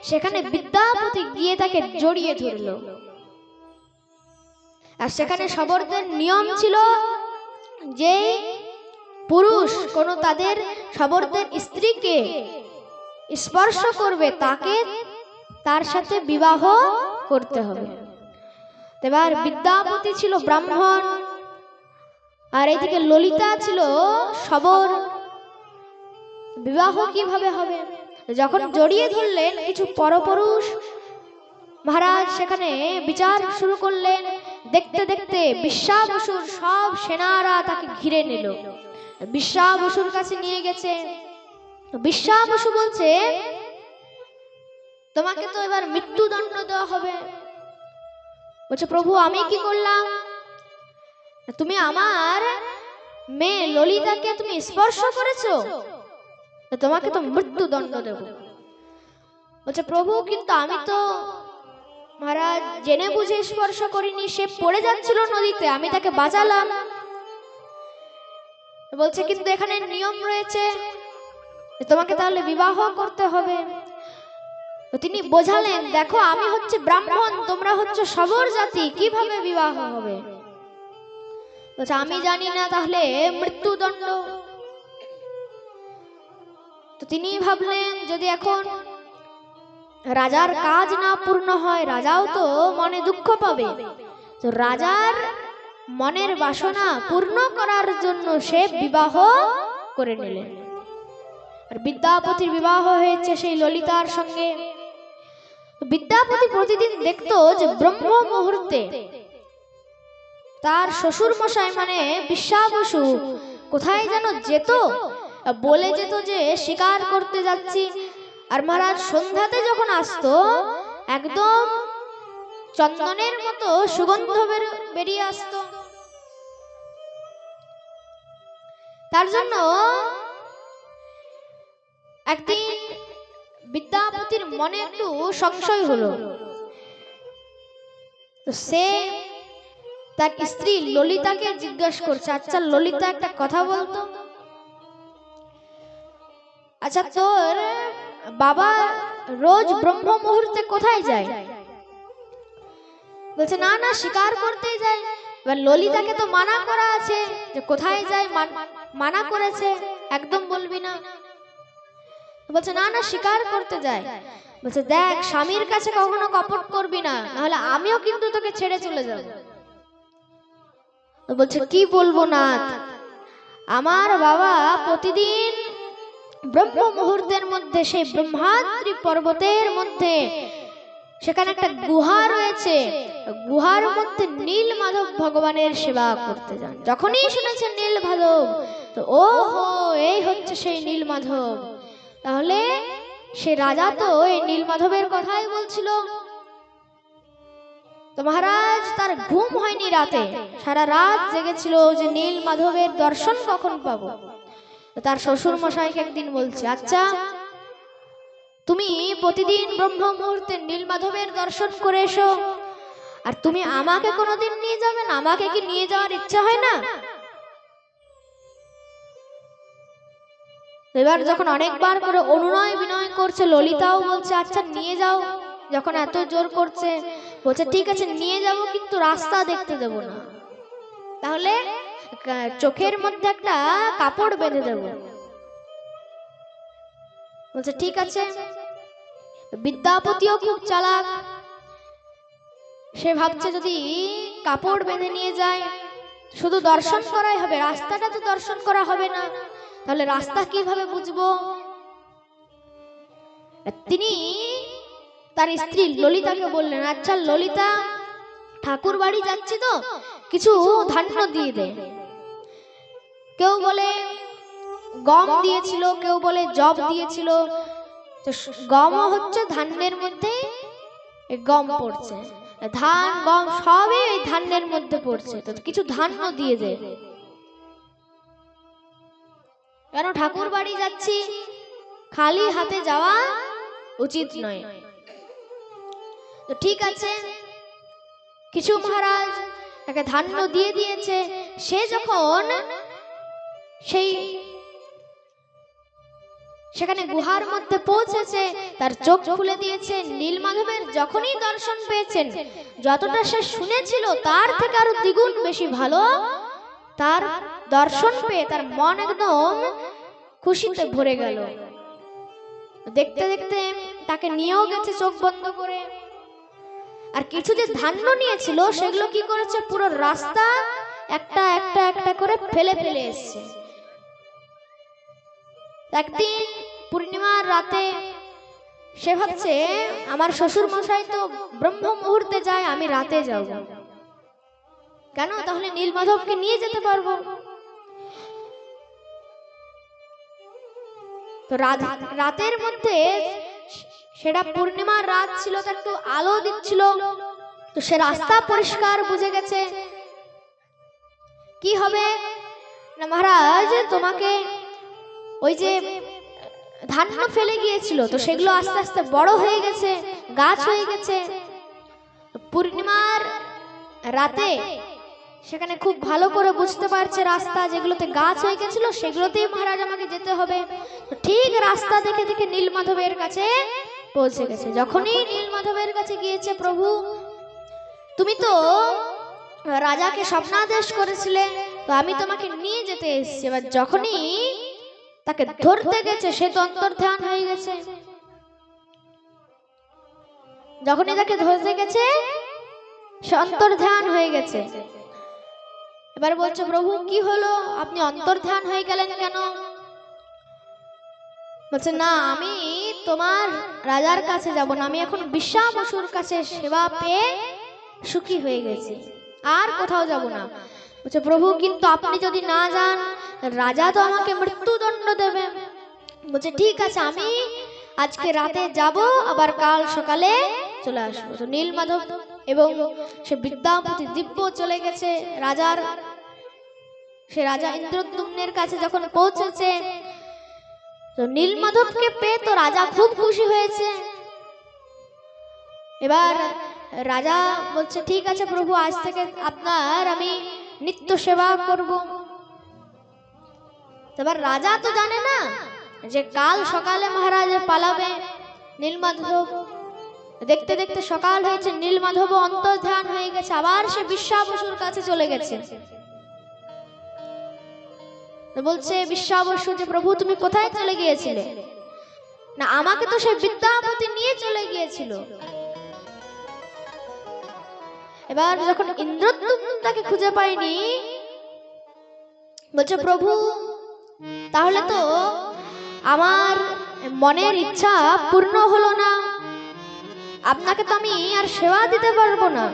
সেখানে বিদ্যাপতি গিয়ে তাকে জড়িয়ে ধরল। আর সেখানে শবরদের নিয়ম ছিল যে পুরুষ কোনো তাদের সবরদের স্ত্রীকে স্পর্শ করবে তাকে তার সাথে বিবাহ করতে হবে। এবার বিদ্যাপতি ছিল ব্রাহ্মণ, আর এদিকে ললিতা ছিল সবর। বিবাহ কিভাবে হবে? যখন জড়িয়ে ধরলেন কিছু পরপুরুষ, মহারাজ সেখানে বিচার শুরু করলেন। দেখতে দেখতে বিশ্বাবসুর সব সেনারা তাকে ঘিরে নিল, বিশ্বাবসুর কাছে নিয়ে গেছে। বিশ্বাবসু বলছে, তোমাকে তো এবার মৃত্যুদণ্ড দেওয়া হবে। বলছে, প্রভু আমি কি করলাম? তুমি আমার মেয়ে ললিতাকে তুমি স্পর্শ করেছো, তোমাকে তো মৃত্যুদণ্ড দেব। বলছে, প্রভু কিন্তু আমি তো মহারাজ জেনে বুঝে স্পর্শ করিনি, সে পড়ে যাচ্ছিল নদীতে, আমি তাকে বাঁচালাম। বলছে, কিন্তু এখানে নিয়ম রয়েছে, তোমাকে তাহলে বিবাহ করতে হবে। তিনি বোঝালেন, দেখো আমি হচ্ছে ব্রাহ্মণ, তোমরা হচ্ছে সবর জাতি, কিভাবে বিবাহ হবে? বলছে, আমি জানি না, তাহলে মৃত্যুদণ্ড। তো তিনি ভাবলেন, যদি এখন রাজার কাজ না পূর্ণ হয়, রাজাও তো মনে দুঃখ পাবে। তো রাজার মনের বাসনা পূর্ণ করার জন্য সে বিবাহ করে নিলেন। আর বিদ্যাপতির বিবাহ হয়েছে সেই ললিতার সঙ্গে। বিদ্যাপতি প্রতিদিন দেখতো যে ব্রহ্ম মুহূর্তে তার শ্বশুর মশাই মানে বিশ্বাবসু কোথায় যেন যেত, বলে যেত যে শিকার করতে যাচ্ছি। আর মহারাজ সন্ধ্যাতে যখন আসতো, একদম চন্দনের মতো সুগন্ধ বেরিয়ে আসতো। তার জন্য একদিন বিদ্যাপতির মনে একটু সংশয় হলো। তো সে তার স্ত্রী ললিতাকে জিজ্ঞাসা করছে, আচ্ছা ললিতা একটা কথা বলতো, আচ্ছা তোর বাবা রোজ ব্রহ্ম মুহূর্তে কোথায় যায়? বলছে, না না শিকার করতেই যায়। এবার ললিতাকে তো মানা করা আছে যে কোথায় যায়, মানা করেছে, একদম বলবি না। বলছে, না না শিকার করতে যায়। বলছে, দেখ স্বামীর কাছে কখনো কপট করবি না, নাহলে আমিও কিন্তু তোকে ছেড়ে চলে যাব। বলছে, কি বলবো না, আমার বাবা প্রতিদিন ব্রহ্ম মুহূর্তের মধ্যে সেই ব্রহ্মাদ্রি পর্বতের মধ্যে সেখানে একটা গুহা রয়েছে, গুহার মধ্যে নীল মাধব ভগবানের সেবা করতে যান। যখনই শুনেছেন নীল মাধব, তো ও হো এই হচ্ছে সেই নীল মাধব। তাহলে সে রাজা তো এই নীল মাধবের কথাই বলছিল। তো মহারাজ তার ঘুম হয়নি, রাতে সারা রাত জেগেছিল যে নীল মাধবের দর্শন কখন পাবো। তার শ্বশুর মশাইকে একদিন বলছে, আচ্ছা তুমি প্রতিদিন ব্রহ্ম মুহূর্তে নীল মাধবের দর্শন করে এসো, আর তুমি আমাকে কোনোদিন নিয়ে যাবেন? আমাকে কি নিয়ে যাওয়ার ইচ্ছা হয় না? এবার যখন অনেকবার করে অনুনয় বিনয় করছে, ললিতাও বলছে, আচ্ছা নিয়ে যাও, যখন এত জোর করছে। বলছে, ঠিক আছে নিয়ে যাব, কিন্তু রাস্তা দেখতে দেব না, তাহলে চোখের মধ্যে একটা কাপড় বেঁধে দেব। বলছে, ঠিক আছে। বিদ্যাপতিও খুব চালাক, সে ভাবছে যদি কাপড় বেঁধে নিয়ে যায় শুধু দর্শন করাই হবে, রাস্তাটা তো দর্শন করা হবে না, তাহলে রাস্তা কিভাবে বুঝবো? তিনি তার স্ত্রী ললিতাকে বললেন, আচ্ছা ললিতা ঠাকুর বাড়ি যাচ্ছি তো কিছু ধান্য দিয়ে দে। কেউ বলে গম দিয়েছিল, কেউ বলে জব দিয়েছিল। তো গমও হচ্ছে ধান্যের মধ্যে গম পড়ছে, ধান গম সবই এই ধান্যের মধ্যে পড়ছে, তো কিছু ধান্য দিয়ে দে, কেন ঠাকুর বাড়ি যাচ্ছি, খালি হাতে যাওয়া উচিত নয়। তো ঠিক আছে, কিছু মহারাজ তাকে ধান্য দিয়ে দিয়েছে। সে যখন সেই সেখানে গুহার মধ্যে পৌঁছেছে, তার চোখ খুলে দিয়েছে। নীলমাধবের যখনই দর্শন পেয়েছেন, যতটা সে শুনেছিল তার থেকে আরো দ্বিগুণ বেশি ভালো তার দর্শন পেয়ে তার মন একদম খুশিতে ভরে গেল। দেখতে দেখতে তাকে নিয়েও গেছে চোখ বন্ধ করে। আর কিছু যে ধান্য নিয়েছিল সেগুলো কি করেছে, পুরো রাস্তা একটা একটা একটা করে ফেলে ফেলে এসছে। একদিন পূর্ণিমার রাতে সে ভাবছে, আমার শ্বশুর মশাই তো ব্রহ্ম মুহূর্তে যায়, আমি রাতে যাব কেন, তাহলে নীলমাধবকে নিয়ে যেতে পারবো। তো রাতের মধ্যে, সেটা পূর্ণিমার রাত ছিল, তো একটু আলো দিচ্ছিল, তো সে রাস্তা পরিষ্কার বুঝে গেছে। কি হবে না মহারাজ, তোমাকে ওই যে ধান্য ফেলে গিয়েছিল, তো সেগুলো আস্তে আস্তে বড় হয়ে গেছে, গাছ হয়ে গেছে। পূর্ণিমার রাতে সেখানে খুব ভালো করে বুঝতে পারছে রাস্তা যেগুলোতে গাছ হয়ে গেছিল সেগুলোতেই মহারাজ আমাকে যেতে হবে। তো ঠিক রাস্তা দেখে দেখে নীলমাধবের কাছে পৌঁছে গেছে। যখনই নীলমাধবের কাছে গিয়েছে, প্রভু তুমি তো রাজাকে স্বপ্নাদেশ করেছিলে, তো আমি তোমাকে নিয়ে যেতে এসেছি। এবার যখনই তাকে ধরতে গেছে, সে তো অন্তর্ধান হয়ে গেছে। যখনই তাকে ধরতে গেছে, সে অন্তর্ধান হয়ে গেছে। এবার বলছে, প্রভু কি হলো, আপনি অন্তর্ধান হয়ে গেলেন কেন? বলছে, না আমি তোমার রাজার কাছে যাব না, আমি এখন বিশ্বাবসুর কাছে সেবা পেয়ে সুখী হয়ে গেছি, আর কোথাও যাব না। বলছে, প্রভু কিন্তু আপনি যদি না যান, রাজা তো আমাকে মৃত্যুদণ্ড দেবে। বলছে, ঠিক আছে, আমি আজকে রাতে যাব, আবার কাল সকালে চলে আসবো। তো নীলমাধব এবং সে বিদ্যাপতি দিব্য চলে গেছে রাজার, সে রাজা ইন্দ্রদ্যুম্নের কাছে যখন পৌঁছেছে, তো নীলমাধবকে পেয়ে তো রাজা খুব খুশি হয়েছে। এবার রাজা বলছে, ঠিক আছে প্রভু, আজ থেকে আপনার আমি নিত্য সেবা করব। এবার রাজা তো জানে না যে কাল সকালে মহারাজ পালাবে নীলমাধব। দেখতে দেখতে সকাল হয়েছে, নীলমাধব অন্তর্ধান হয়ে গেছে, আবার সে বিশ্বাবসুর কাছে চলে গেছে। বলছে বিশ্বাবসু যে, প্রভু তুমি কোথায় চলে গিয়েছিলে? না, আমাকে তো সে বিদ্যাপতি নিয়ে চলে গিয়েছিল। এবার যখন ইন্দ্রদ্যুম্ন তাকে খুঁজে পায়নি, বলছে, প্রভু তাহলে তো আমার মনের ইচ্ছা পূর্ণ হলো না, আপনাকে তো আমি আর সেবা দিতে পারবো না।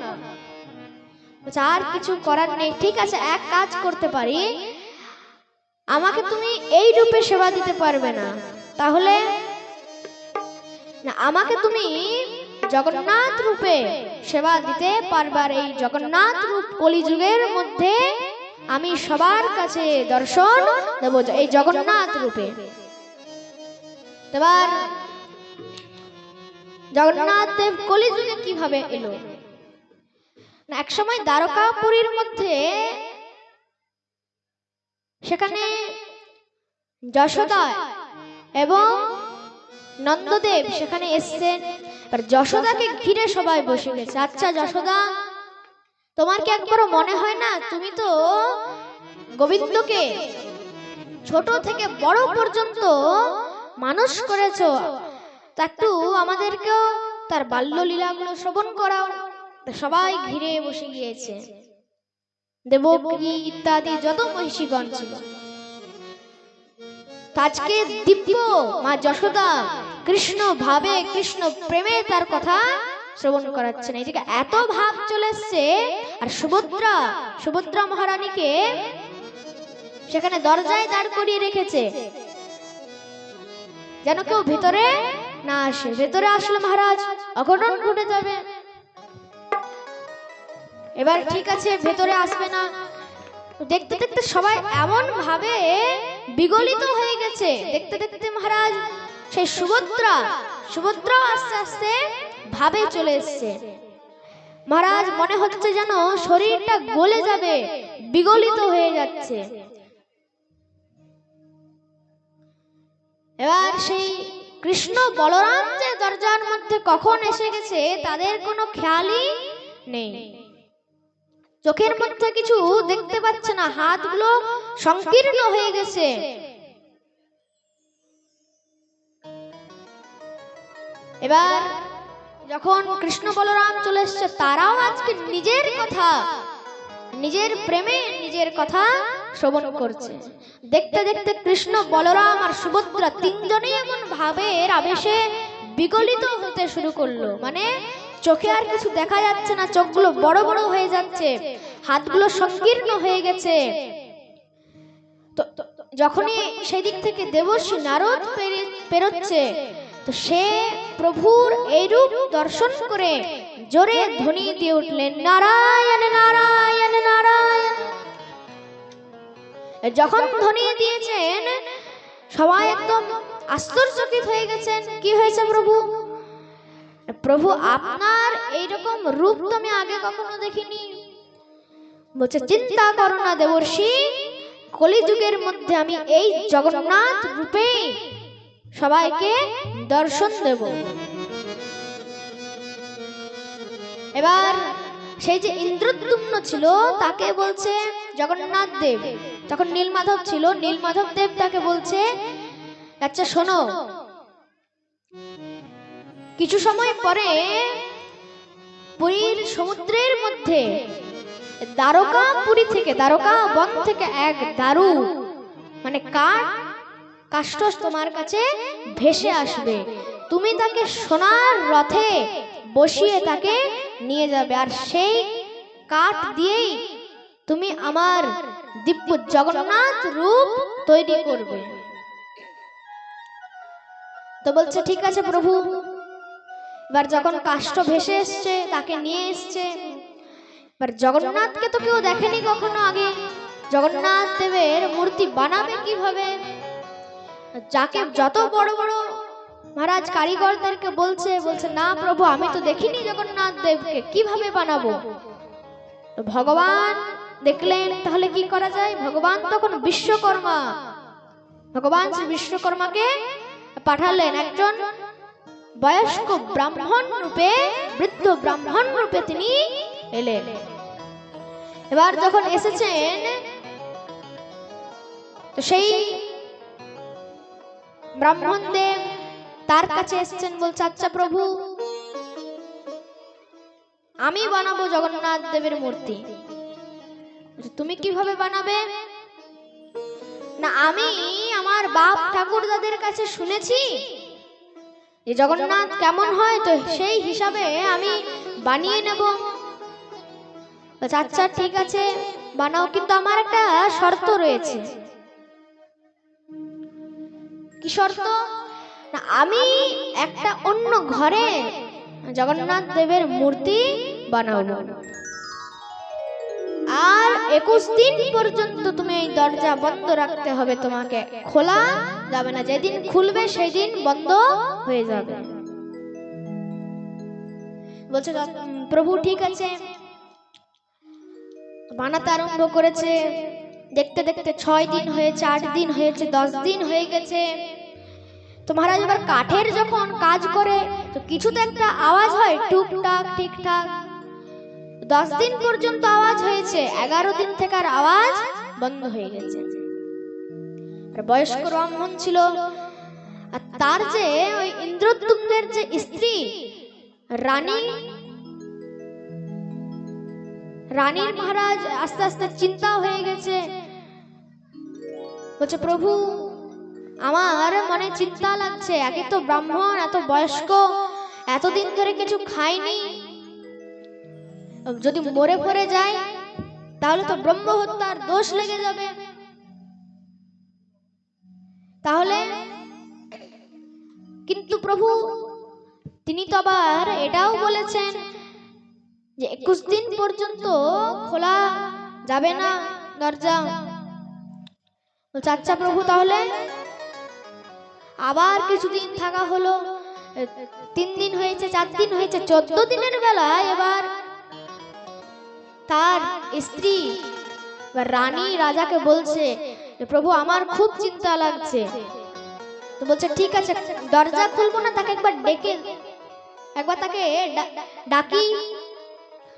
বলছে, আর কিছু করার নেই, ঠিক আছে এক কাজ করতে পারি, আমাকে তুমি এই রূপে সেবা দিতে পারবে না, তাহলে না আমাকে তুমি জগন্নাথ রূপে সেবা দিতে পারবার। এই জগন্নাথ রূপ কলিযুগের মধ্যে আমি সবার কাছে দর্শন দেব, এই জগন্নাথ রূপে। এবার জগন্নাথ দেব কলিযুগে কিভাবে এলো না, এক সময় দ্বারকাপুরীর মধ্যে সেখানে যশোদা এবং নন্দদেব সেখানে এসেছেন। আর যশোদাকে ঘিরে সবাই বসে গেছে। আচ্ছা যশোদা, তোমার কি একবারও মনে হয় না, তুমি তো গোবিন্দকে ছোট থেকে বড় পর্যন্ত মানুষ করেছো, তা একটু আমাদেরকেও তার বাল্য লীলাগুলো শ্রবণ করাও। সবাই ঘিরে বসে গিয়েছে, দেবকী ইত্যাদি যত মহিষীগণ ছিল। আজকে দিব্য মা যশোদা কৃষ্ণ ভাবে, কৃষ্ণ প্রেমে তার কথা শ্রবণ করাচ্ছেন। এইদিকে এত ভাব চলে এসছে। আর সুভদ্রা মহারানীকে সেখানে দরজায় দাঁড় করিয়ে রেখেছে, যেন কেউ ভেতরে না আসে। ভেতরে আসলে মহারাজ অঘটন ঘটে যাবে। এবার ঠিক আছে, ভেতরে আসবে না। দেখতে দেখতে সবাই এমন ভাবে বিগলিত হয়ে গেছে। দেখতে দেখতে মহারাজ সেই সুভদ্রা আস্তে আস্তে ভাবে চলে এসছে। মহারাজ মনে হচ্ছে যেন শরীরটা গলে যাবে, বিগলিত হয়ে যাচ্ছে। এবার সেই কৃষ্ণ বলরাম যে দরজার মধ্যে কখন এসে গেছে তাদের কোনো খেয়ালই নেই। চোখের মধ্যে কিছু দেখতে পাচ্ছে না, হাতগুলো সংকীর্ণ হয়ে গেছে। এবার যখন কৃষ্ণ বলরাম চলে এসছে, তারাও আজকে নিজের কথা, নিজের প্রেমে নিজের কথা শ্রবণ করছে। দেখতে দেখতে কৃষ্ণ বলরাম আর সুভদ্রা তিনজনেই এমন ভাবের আবেশে বিগলিত হতে শুরু করলো, মানে চোখে আর কিছু দেখা যাচ্ছে না, চোখগুলো বড় বড় হয়ে যাচ্ছে, হাতগুলো সংকীর্ণ হয়ে গেছে। তো যখনই সেই দিক থেকে দেবর্ষি নারদ পেরোচ্ছে, তো সে প্রভুর এই রূপ দর্শন করে জোরে ধ্বনি দিয়ে উঠলেন, নারায়ণ নারায়ণ নারায়ণ। যখন ধ্বনি দিয়েছেন সবাই একদম আশ্চর্যচকিত হয়ে গেছেন। কি হয়েছে প্রভু? প্রভু আপনার এইরকম রূপ তো আমি আগে কখনো দেখিনি। বলছে, চিন্তা করো না দেবর্ষি, কলিযুগের মধ্যে আমি এই জগন্নাথ রূপে সবাইকে দর্শন দেব। এবার সেই যে ইন্দ্রদ্যুম্ন ছিল তাকে বলছে জগন্নাথ দেব, তখন নীলমাধব ছিল, নীলমাধব দেব তাকে বলছে, আচ্ছা শোনো, কিছু সময় পরে পুরীর সমুদ্রের মধ্যে দ্বারকাপুরী থেকে, দ্বারকা বন থেকে এক দারু মানে কাষ্ঠ তোমার কাছে ভেসে আসবে, তুমি তাকে সোনার রথে বসিয়ে তাকে নিয়ে যাবে, আর সেই কাঠ দিয়েই তুমি আমার দিব্য জগন্নাথ রূপ তৈরি করবে। তো বলছে ঠিক আছে প্রভু। এবার যখন কাষ্ঠ ভেসে এসছে, তাকে নিয়ে এসছে, এবার জগন্নাথকে তো কেউ দেখেনি কখনো আগে, জগন্নাথ দেবের মূর্তি বানাবে কিভাবে? যাকে যত বড় বড় মহারাজ কারিগরদেরকে বলছে, না প্রভু আমি তো দেখিনি জগন্নাথ দেবকে, কিভাবে বানাবো? ভগবান দেখলেন তাহলে কি করা যায়। ভগবান তখন বিশ্বকর্মা, ভগবান শ্রী বিশ্বকর্মাকে পাঠালেন, একজন বয়স্ক ব্রাহ্মণ রূপে, বৃদ্ধ ব্রাহ্মণ রূপে তিনি এলেন। এবার যখন এসেছেন, তো সেই ব্রাহ্মণ দেব তার কাছে এসেছেন, বলছে আচ্ছা প্রভু আমি বানাবো জগন্নাথ দেবের মূর্তি। তুমি কিভাবে বানাবে? না আমি আমার বাপ ঠাকুরদাদের কাছে শুনেছি যে জগন্নাথ কেমন হয়, তো সেই হিসাবে আমি বানিয়ে নেব। আচ্ছা ঠিক আছে বানাও, কিন্তু আমার একটা শর্ত রয়েছে। কি শর্ত? না আমি একটা অন্য ঘরে জগন্নাথ দেবের মূর্তি বানাবো, আর 21 দিন পর্যন্ত তুমি এই দরজা বন্ধ রাখতে হবে, তোমাকে খোলা যাবে না, যেদিন খুলবে সেই দিন বন্ধ হয়ে যাবে। বলছে প্রভু ঠিক আছে। বানাতে আরম্ভ করেছে, দেখতে দেখতে 6 দিন হয়েছে, 8 দিন হয়েছে, 10 দিন হয়ে গেছে। তো মহারাজ এবার কাঠের যখন কাজ করে তো কিছু তো একটা আওয়াজ হয়, টুকটাক ঠিকঠাক। 10 দিন পর্যন্ত আওয়াজ হয়েছে, 11 দিন থেকে আর আওয়াজ বন্ধ হয়ে গেছে। আর বয়স্ক ব্রাহ্মণ ছিল, আর তার যে ওই ইন্দ্রদ্যুম্নের যে স্ত্রী রানীর মহারাজ আস্তে আস্তে চিন্তা হয়ে গেছে। বলছে প্রভু আমার মনে চিন্তা লাগছে, একে তো ব্রাহ্মণ, এত বয়স্ক, এতদিন ধরে কিছু খায়নি, যদি মরে পড়ে যায় তাহলে তো ব্রহ্ম হত্যার দোষ লেগে যাবে। তাহলে কিন্তু প্রভু তিনি তো আবার এটাও বলেছেন যে 21 দিন পর্যন্ত খোলা যাবে না দরজা। বলছে আচ্ছা প্রভু তাহলে আবার কিছুদিন থাকা হলো, 3 দিন হয়েছে, 4 দিন হয়েছে, 14 দিনের বেলায় এবার তার স্ত্রী বা রানী রাজাকে বলছে প্রভু আমার খুব চিন্তা লাগছে। তো বলছে ঠিক আছে দরজা খুলবো না, তাকে একবার তাকে ডাকি,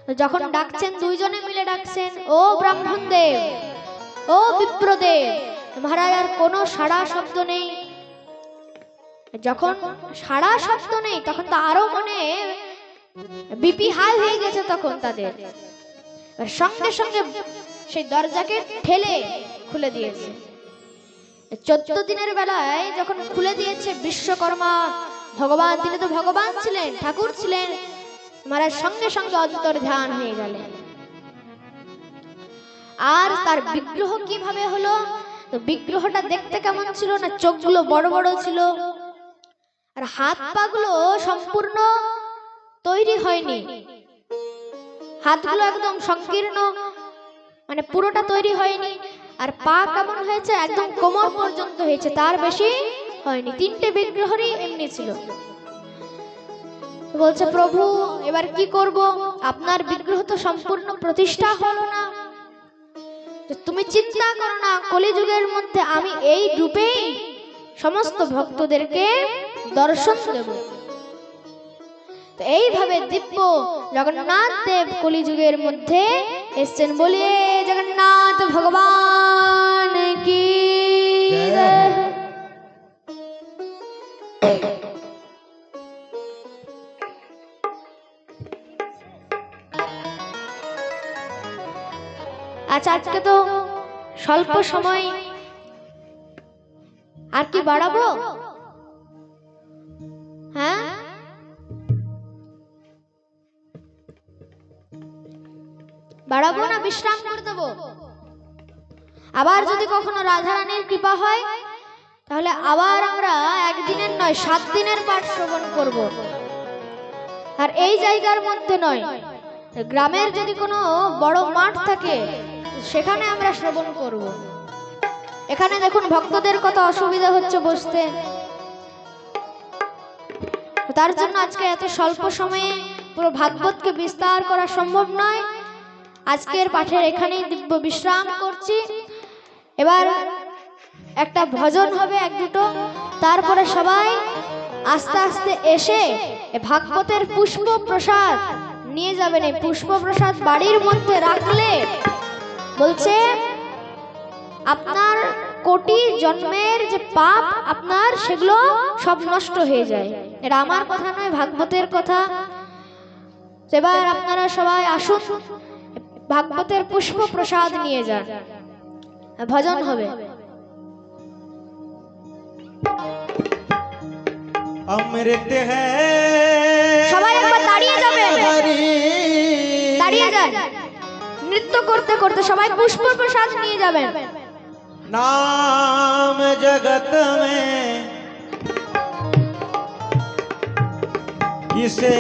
তো যখন ডাকছেন, দুইজনে মিলে ডাকছেন, ও ব্রাহ্মণ দেব, ও বিপ্রদেব। মহারাজ আর কোনো সাড়া শব্দ নেই। যখন সাড়া শব্দ নেই তখন তো আরো মনে বিপি হাই হয়ে গেছে তখন তাদের। সঙ্গে সঙ্গে সেই দরজাকে ঠেলে খুলে দিয়েছে। 14 দিনের বেলায় যখন খুলে দিয়েছে বিশ্বকর্মা ভগবান, তিনি তো ভগবান ছিলেন, ঠাকুর ছিলেন, মহারাজ সঙ্গে সঙ্গে অন্তর ধ্যান হয়ে গেলেন। আর তার বিগ্রহ কিভাবে হলো? তো বিগ্রহটা দেখতে কেমন ছিল না, চোখগুলো বড় বড় ছিল, আর হাত পা গুলো সম্পূর্ণ তৈরি হয়নি, হাতগুলো একদম সংকীর্ণ, মানে পুরোটা তৈরি হয়নি। আর পা কেমন হয়েছে, একদম কোমর পর্যন্ত হয়েছে, তার বেশি হয়নি। 3টে বিগ্রহরই এমনি ছিল। বলছে, প্রভু এবার কি করব? আপনার বিগ্রহ তো সম্পূর্ণ প্রতিষ্ঠা হলো না। তুমি চিন্তা করো না, কলিযুগের মধ্যে আমি এই রূপেই সমস্ত ভক্তদেরকে দর্শন দেব। তো এইভাবে দিব্য জগন্নাথ দেব কলিযুগের মধ্যে এসেছেন। বলিয়ে জগন্নাথ ভগবান কি জয়। আচ্ছা, আজকে তো স্বল্প সময়, আর কি বাড়াবো? হ্যাঁ, বাড়াবো না বিশ্রাম করে দেবো? আবার যদি কখনো রাধারানীর কৃপা হয় তাহলে আবার আমরা একদিনের নয় 7 দিনের পাঠ শ্রবণ করব। আর এই জায়গার মধ্যে নয়, গ্রামের যদি কোনো বড় মাঠ থাকে সেখানে আমরা শ্রবণ করব। এখানে দেখুন ভক্তদের কত অসুবিধা হচ্ছে বসতে, তার জন্য আজকে এত স্বল্প সময়ে পুরো ভাগবতকে বিস্তার করা সম্ভব নয়। আজকের পাঠের এখানেই দিব্য বিশ্রাম করছি। এবার একটা ভজন হবে, 1-2, তারপরে সবাই আস্তে আস্তে এসে ভাগবতের পুষ্প প্রসাদ নিয়ে যাবেন। এই পুষ্প প্রসাদ বাড়ির মধ্যে রাখলে বলছে আপনার কোটি জন্মের যে পাপ আপনার, সেগুলো সব নষ্ট হয়ে যায়। এটা আমার কথা নয়, ভাগবতের কথা। এবার আপনারা সবাই আসুন, ভাগবতের পুষ্প প্রসাদ নিয়ে যান, ভজন হবে। অমৃত সবাই একবার দাঁড়িয়ে যাবেন, দাঁড়িয়ে যান, নৃত্য করতে করতে সবাই পুষ্প প্রসাদ নিয়ে যাবেন। नाम जगत में किसे